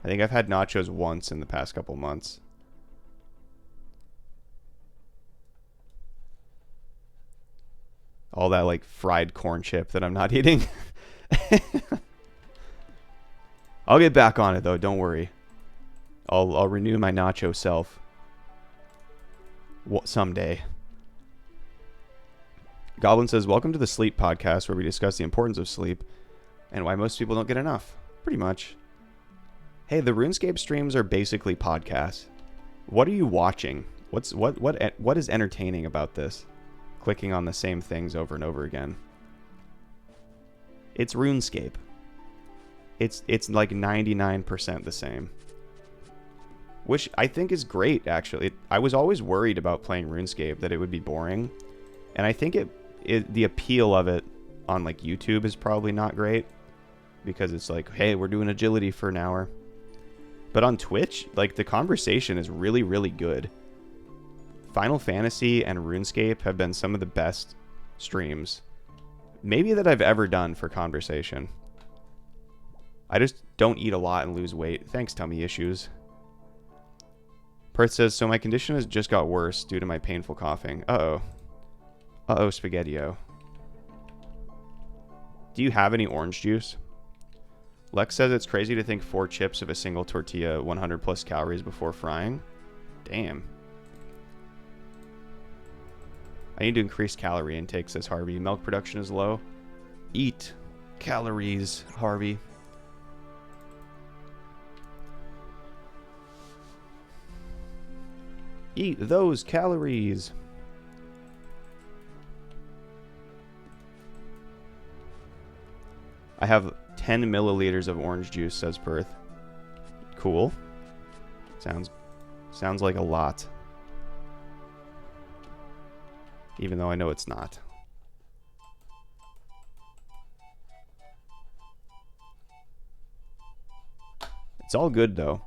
I think I've had nachos once in the past couple months. All that like fried corn chip that I'm not eating. I'll get back on it though, don't worry. I'll renew my nacho self. Someday. Goblin says, welcome to the Sleep Podcast, where we discuss the importance of sleep and why most people don't get enough. Pretty much. Hey, the RuneScape streams are basically podcasts. What are you watching? What is entertaining about this? Clicking on the same things over and over again. It's RuneScape. It's like 99% the same. Which I think is great, actually. I was always worried about playing RuneScape, that it would be boring. And I think the appeal of it on like YouTube is probably not great. Because it's like, hey, we're doing agility for an hour. But on Twitch, like the conversation is really, really good. Final Fantasy and RuneScape have been some of the best streams, maybe that I've ever done for conversation. I just don't eat a lot and lose weight. Thanks, tummy issues. Perth says, so my condition has just got worse due to my painful coughing. Uh-oh. Uh-oh, Spaghetti-O. Do you have any orange juice? Lex says it's crazy to think 4 chips of a single tortilla, 100 plus calories before frying. Damn. I need to increase calorie intake, says Harvey. Milk production is low. Eat calories, Harvey. Eat those calories. I have 10 milliliters of orange juice, says Perth. Cool. Sounds like a lot. Even though I know it's not. It's all good though.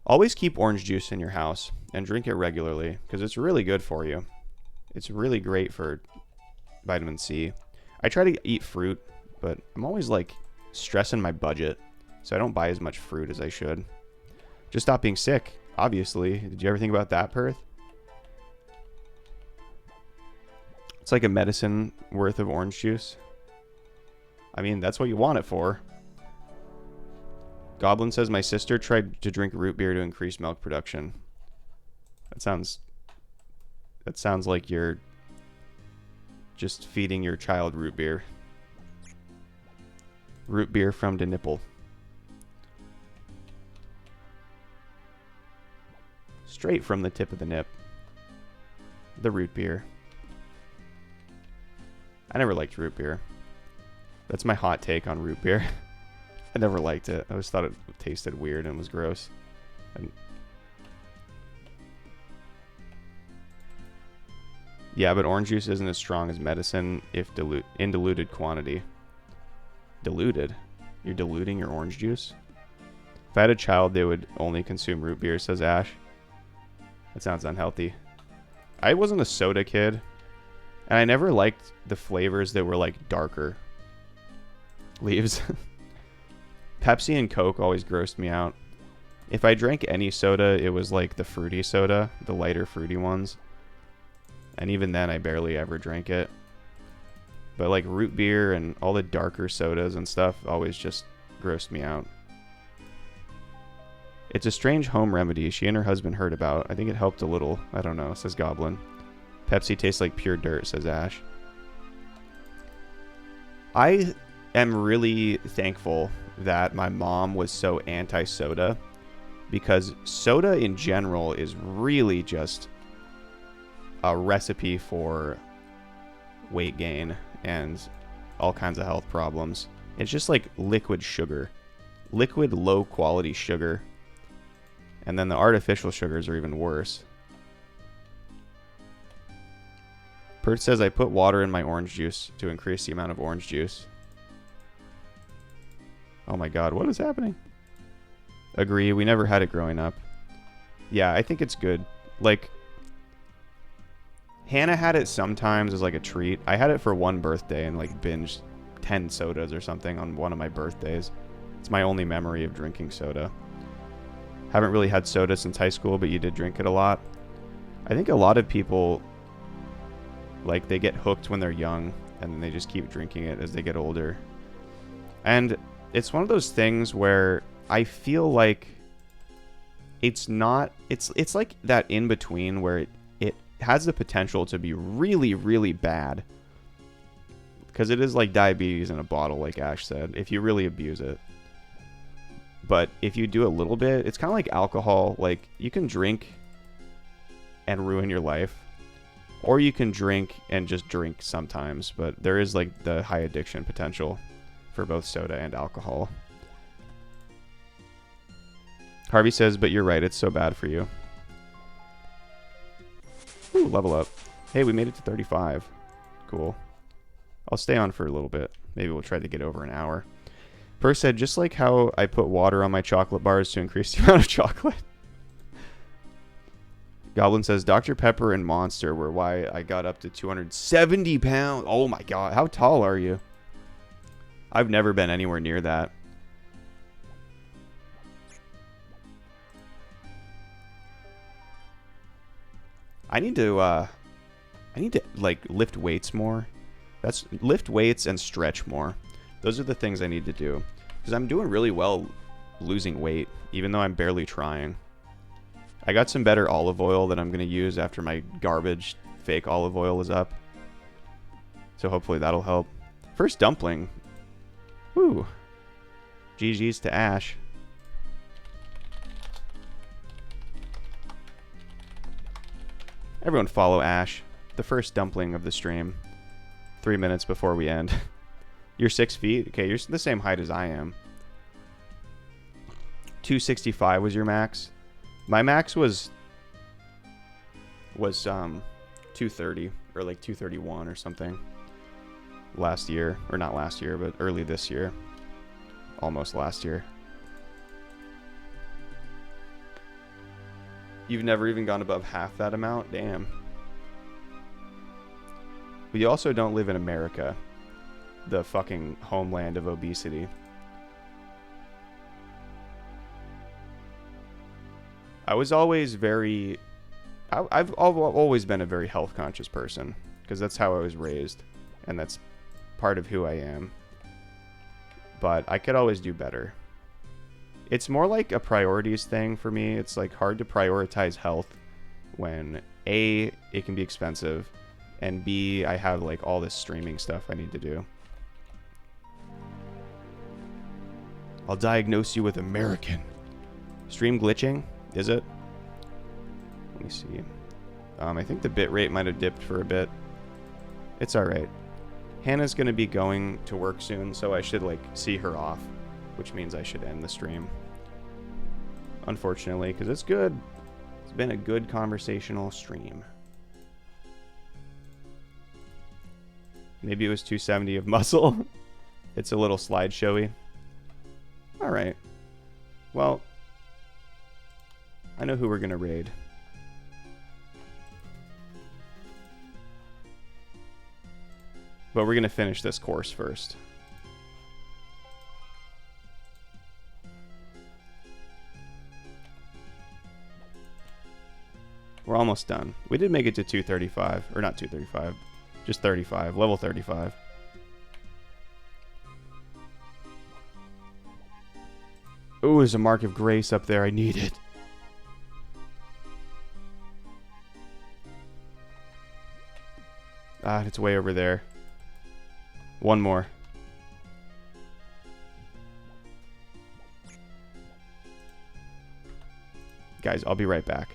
Always keep orange juice in your house and drink it regularly because it's really good for you. It's really great for vitamin C. I try to eat fruit, but I'm always like stressing my budget, so I don't buy as much fruit as I should. Just stop being sick, obviously. Did you ever think about that, Perth? It's like a medicine worth of orange juice. I mean, that's what you want it for. Goblin says, my sister tried to drink root beer to increase milk production. That sounds like you're just feeding your child root beer. Root beer from the nipple. Straight from the tip of the nip. The root beer. I never liked root beer. That's my hot take on root beer. I never liked it. I always thought it tasted weird and was gross. Yeah, but orange juice isn't as strong as medicine if in diluted quantity. Diluted? You're diluting your orange juice? If I had a child, they would only consume root beer, says Ash. That sounds unhealthy. I wasn't a soda kid. And I never liked the flavors that were like darker. Leaves. Pepsi and Coke always grossed me out. If I drank any soda, it was like the fruity soda, the lighter fruity ones. And even then, I barely ever drank it. But like root beer and all the darker sodas and stuff always just grossed me out. It's a strange home remedy she and her husband heard about. I think it helped a little. I don't know, says Goblin. Pepsi tastes like pure dirt, says Ash. I am really thankful that my mom was so anti-soda, because soda in general is really just a recipe for weight gain and all kinds of health problems. It's just like liquid sugar. Liquid low quality sugar. And then the artificial sugars are even worse. Pert says I put water in my orange juice to increase the amount of orange juice. Oh my god, what is happening? Agree, we never had it growing up. Yeah, I think it's good. Like, Hannah had it sometimes as like a treat. I had it for one birthday and like binged 10 sodas or something on one of my birthdays. It's my only memory of drinking soda. Haven't really had soda since high school, but you did drink it a lot. I think a lot of people, like, they get hooked when they're young and then they just keep drinking it as they get older. And it's one of those things where I feel like it's not, it's like that in between where it has the potential to be really, really bad. Because it is like diabetes in a bottle, like Ash said, if you really abuse it. But if you do a little bit, it's kind of like alcohol. Like, you can drink and ruin your life. Or you can drink and just drink sometimes. But there is like the high addiction potential for both soda and alcohol. Harvey says, but you're right, it's so bad for you. Ooh, level up. Hey, we made it to 35. Cool. I'll stay on for a little bit. Maybe we'll try to get over an hour. Purse said, just like how I put water on my chocolate bars to increase the amount of chocolate. Goblin says, Dr. Pepper and Monster were why I got up to 270 pounds. Oh my god, how tall are you? I've never been anywhere near that. I need to like lift weights more. That's lift weights and stretch more. Those are the things I need to do. Because I'm doing really well losing weight, even though I'm barely trying. I got some better olive oil that I'm going to use after my garbage fake olive oil is up. So hopefully that'll help. First dumpling. Woo. GG's to Ash. Everyone follow Ash. The first dumpling of the stream. 3 minutes before we end. You're 6 feet? Okay, you're the same height as I am. 265 was your max? My max was 230 or like 231 or something. Last year, or not last year, but early this year. Almost last year. You've never even gone above half that amount? Damn. But you also don't live in America. The fucking homeland of obesity. I was always very... I've always been a very health conscious person. Because that's how I was raised. And that's part of who I am. But I could always do better. It's more like a priorities thing for me. It's like hard to prioritize health when A, it can be expensive, and B, I have like all this streaming stuff I need to do. I'll diagnose you with American. Stream glitching? Is it? Let me see. I think the bitrate might have dipped for a bit. It's alright. Hannah's going to be going to work soon, so I should like see her off, which means I should end the stream. Unfortunately, because it's good. It's been a good conversational stream. Maybe it was 270 of muscle. It's a little slideshowy. Alright. Well, I know who we're going to raid. But we're going to finish this course first. We're almost done. We did make it to 235. Or not 235. Just 35. Level 35. Ooh, there's a mark of grace up there. I need it. Ah, it's way over there. One more. Guys, I'll be right back.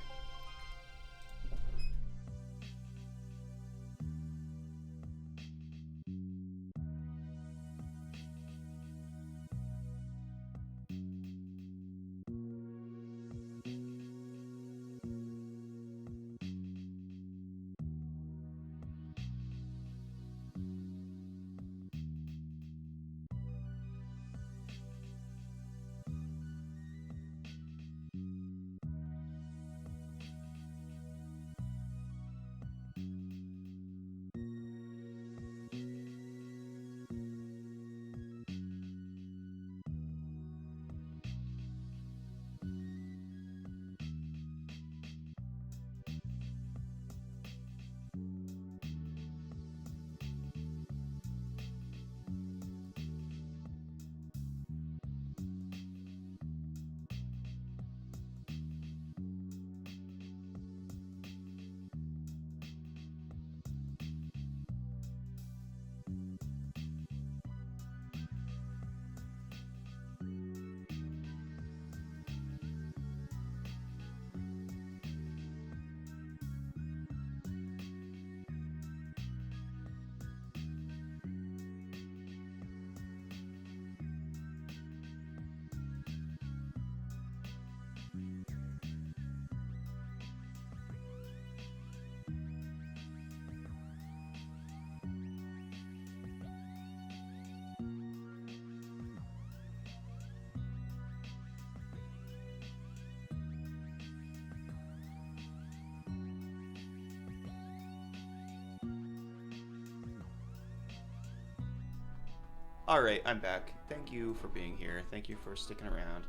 All right, I'm back. Thank you for being here. Thank you for sticking around.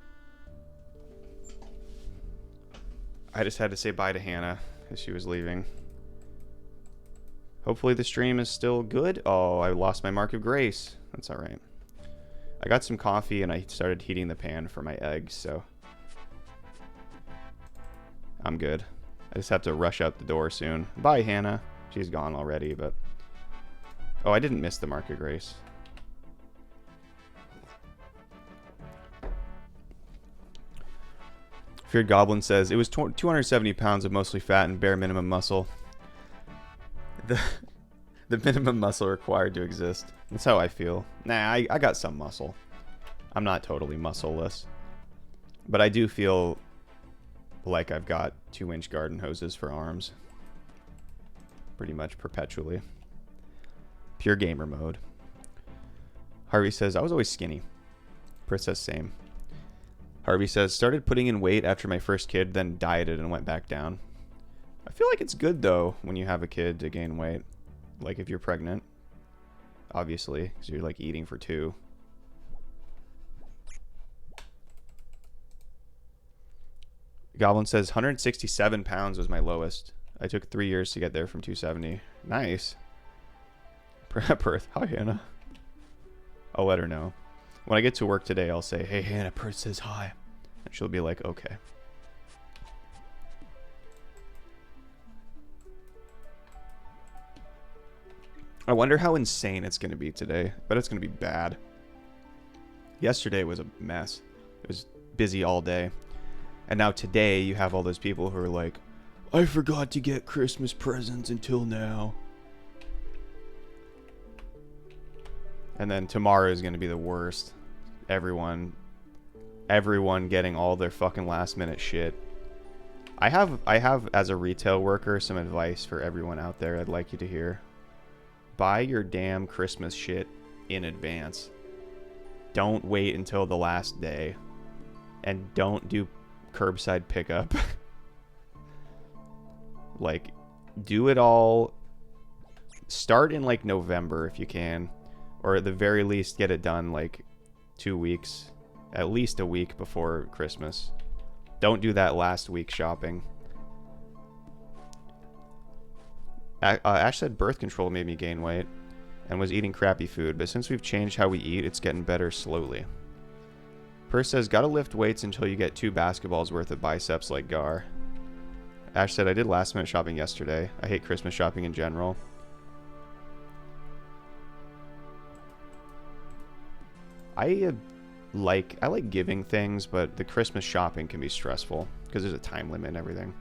I just had to say bye to Hannah as she was leaving. Hopefully the stream is still good. Oh, I lost my mark of grace. That's all right. I got some coffee and I started heating the pan for my eggs, so I'm good. I just have to rush out the door soon. Bye, Hannah. She's gone already, but... Oh, I didn't miss the mark of grace. Feared Goblin says, it was 270 pounds of mostly fat and bare minimum muscle. The minimum muscle required to exist. That's how I feel. Nah, I got some muscle. I'm not totally muscleless. But I do feel like I've got 2-inch garden hoses for arms. Pretty much perpetually. Pure gamer mode. Harvey says, I was always skinny. Princess, same. Harvey says, started putting in weight after my first kid, then dieted and went back down. I feel like it's good, though, when you have a kid to gain weight. Like, if you're pregnant. Obviously, because you're, like, eating for 2. Goblin says, 167 pounds was my lowest. I took 3 years to get there from 270. Nice. Perth. Hi, Hannah. I'll let her know. When I get to work today, I'll say, hey, Hannah, Perth says hi. And she'll be like, okay. I wonder how insane it's going to be today. But it's going to be bad. Yesterday was a mess. It was busy all day. And now today, you have all those people who are like, I forgot to get Christmas presents until now. And then tomorrow is going to be the worst. Everyone getting all their fucking last minute shit. I have as a retail worker some advice for everyone out there I'd like you to hear. Buy your damn Christmas shit in advance. Don't wait until the last day. And don't do curbside pickup. Like, do it all. Start in like November if you can. Or at the very least get it done like 2 weeks. At least a week before Christmas. Don't do that last week shopping. Ash said birth control made me gain weight and was eating crappy food, but since we've changed how we eat, it's getting better slowly. Purse says, gotta lift weights until you get 2 basketballs worth of biceps like Gar. Ash said, I did last minute shopping yesterday. I hate Christmas shopping in general. I like giving things, but the Christmas shopping can be stressful because there's a time limit and everything.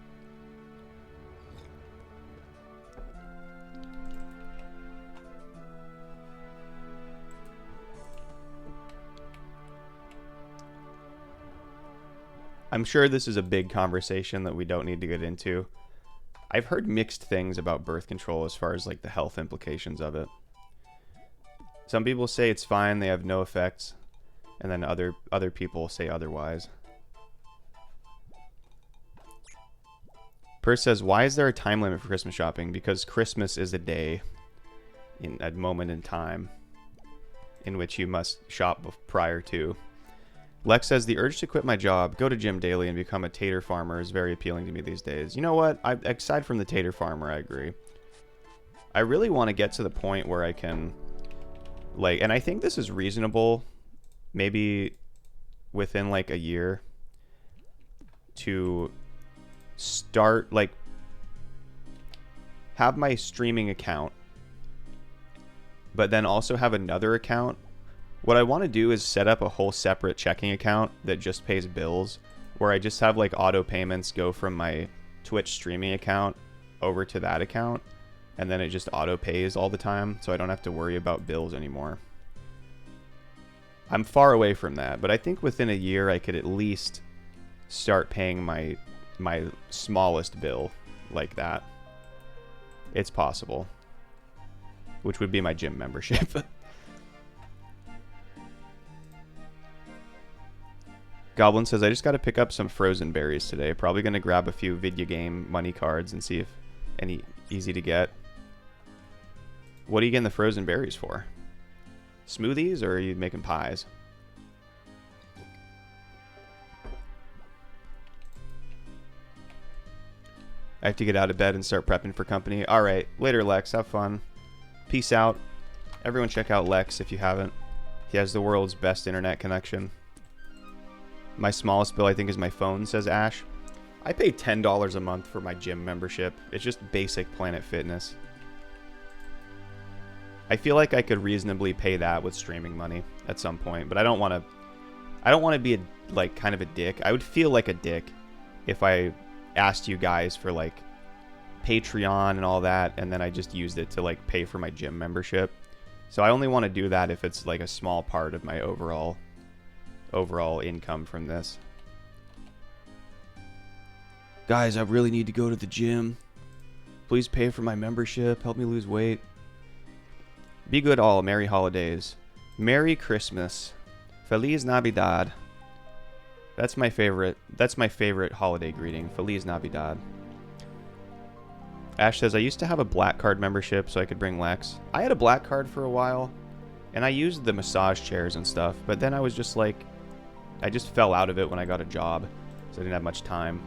I'm sure this is a big conversation that we don't need to get into. I've heard mixed things about birth control as far as like the health implications of it. Some people say it's fine, they have no effects, and then other people say otherwise. Purse says, why is there a time limit for Christmas shopping? Because Christmas is a day, in a moment in time, in which you must shop prior to. Lex says, the urge to quit my job, go to gym daily, and become a tater farmer is very appealing to me these days. You know what? Aside from the tater farmer, I agree. I really want to get to the point where I can, like, and I think this is reasonable, maybe within like a year, to start, like, have my streaming account, but then also have another account. What I want to do is set up a whole separate checking account that just pays bills, where I just have like auto payments go from my Twitch streaming account over to that account, and then it just auto pays all the time, so I don't have to worry about bills anymore. I'm far away from that, but I think within a year I could at least start paying my smallest bill like that. It's possible. Which would be my gym membership. Goblin says, I just got to pick up some frozen berries today. Probably going to grab a few video game money cards and see if any easy to get. What are you getting the frozen berries for? Smoothies, or are you making pies? I have to get out of bed and start prepping for company. Alright, later Lex, have fun. Peace out. Everyone check out Lex if you haven't. He has the world's best internet connection. My smallest bill I think is my phone, says Ash. I pay $10 a month for my gym membership. It's just basic Planet Fitness. I feel like I could reasonably pay that with streaming money at some point, but I don't want to be like kind of a dick. I would feel like a dick if I asked you guys for like Patreon and all that, and then I just used it to like pay for my gym membership. So I only want to do that if it's like a small part of my overall income from this. Guys, I really need to go to the gym. Please pay for my membership. Help me lose weight. Be good all. Merry holidays. Merry Christmas. Feliz Navidad. That's my favorite holiday greeting. Feliz Navidad. Ash says, I used to have a black card membership so I could bring Lex. I had a black card for a while, and I used the massage chairs and stuff, but then I was just like, I just fell out of it when I got a job, so I didn't have much time.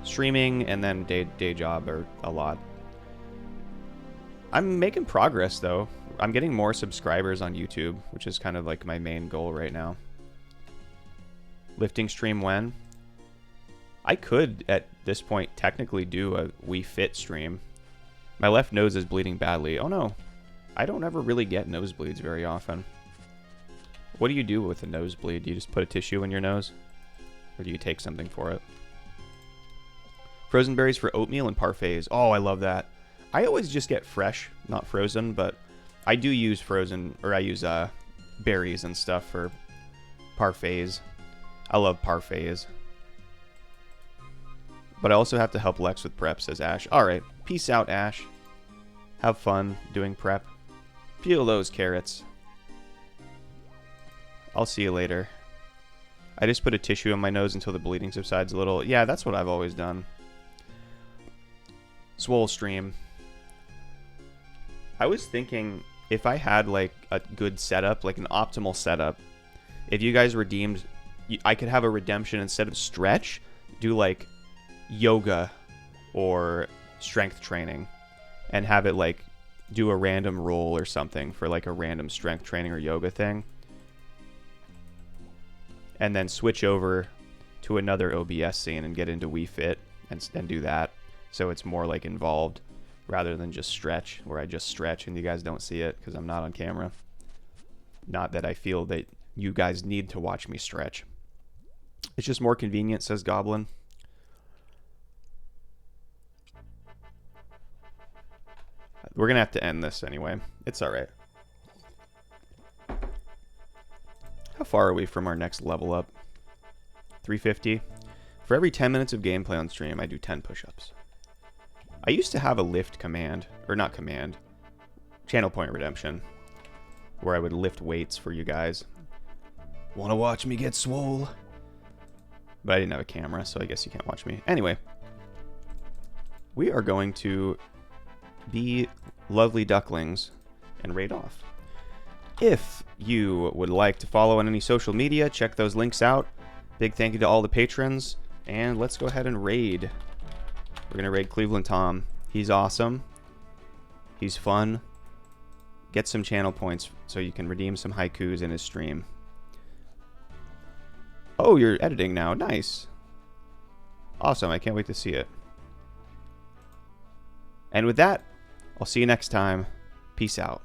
Streaming and then day job are a lot. I'm making progress, though. I'm getting more subscribers on YouTube, which is kind of like my main goal right now. Lifting stream when? I could, at this point, technically do a Wii Fit stream. My left nose is bleeding badly. Oh no, I don't ever really get nosebleeds very often. What do you do with a nosebleed? Do you just put a tissue in your nose? Or do you take something for it? Frozen berries for oatmeal and parfaits. Oh, I love that. I always just get fresh, not frozen, but I do use frozen, or I use berries and stuff for parfaits. I love parfaits. But I also have to help Lex with prep, says Ash. Alright, peace out, Ash. Have fun doing prep. Peel those carrots. I'll see you later. I just put a tissue in my nose until the bleeding subsides a little. Yeah, that's what I've always done. Swole stream. I was thinking if I had like a good setup, like an optimal setup, if you guys redeemed, I could have a redemption instead of stretch, do like yoga or strength training and have it like do a random roll or something for like a random strength training or yoga thing. And then switch over to another OBS scene and get into Wii Fit and do that. So it's more like involved rather than just stretch, where I just stretch and you guys don't see it because I'm not on camera. Not that I feel that you guys need to watch me stretch. It's just more convenient, says Goblin. We're going to have to end this anyway. It's alright. How far are we from our next level up? 350. For every 10 minutes of gameplay on stream, I do 10 push-ups. I used to have a lift command, or not command, channel point redemption, where I would lift weights for you guys. Want to watch me get swole? But I didn't have a camera, so I guess you can't watch me. Anyway, we are going to be lovely ducklings and raid off. If you would like to follow on any social media, check those links out. Big thank you to all the patrons, and let's go ahead and raid. We're going to raid Cleveland Tom. He's awesome. He's fun. Get some channel points so you can redeem some haikus in his stream. Oh, you're editing now. Nice. Awesome. I can't wait to see it. And with that, I'll see you next time. Peace out.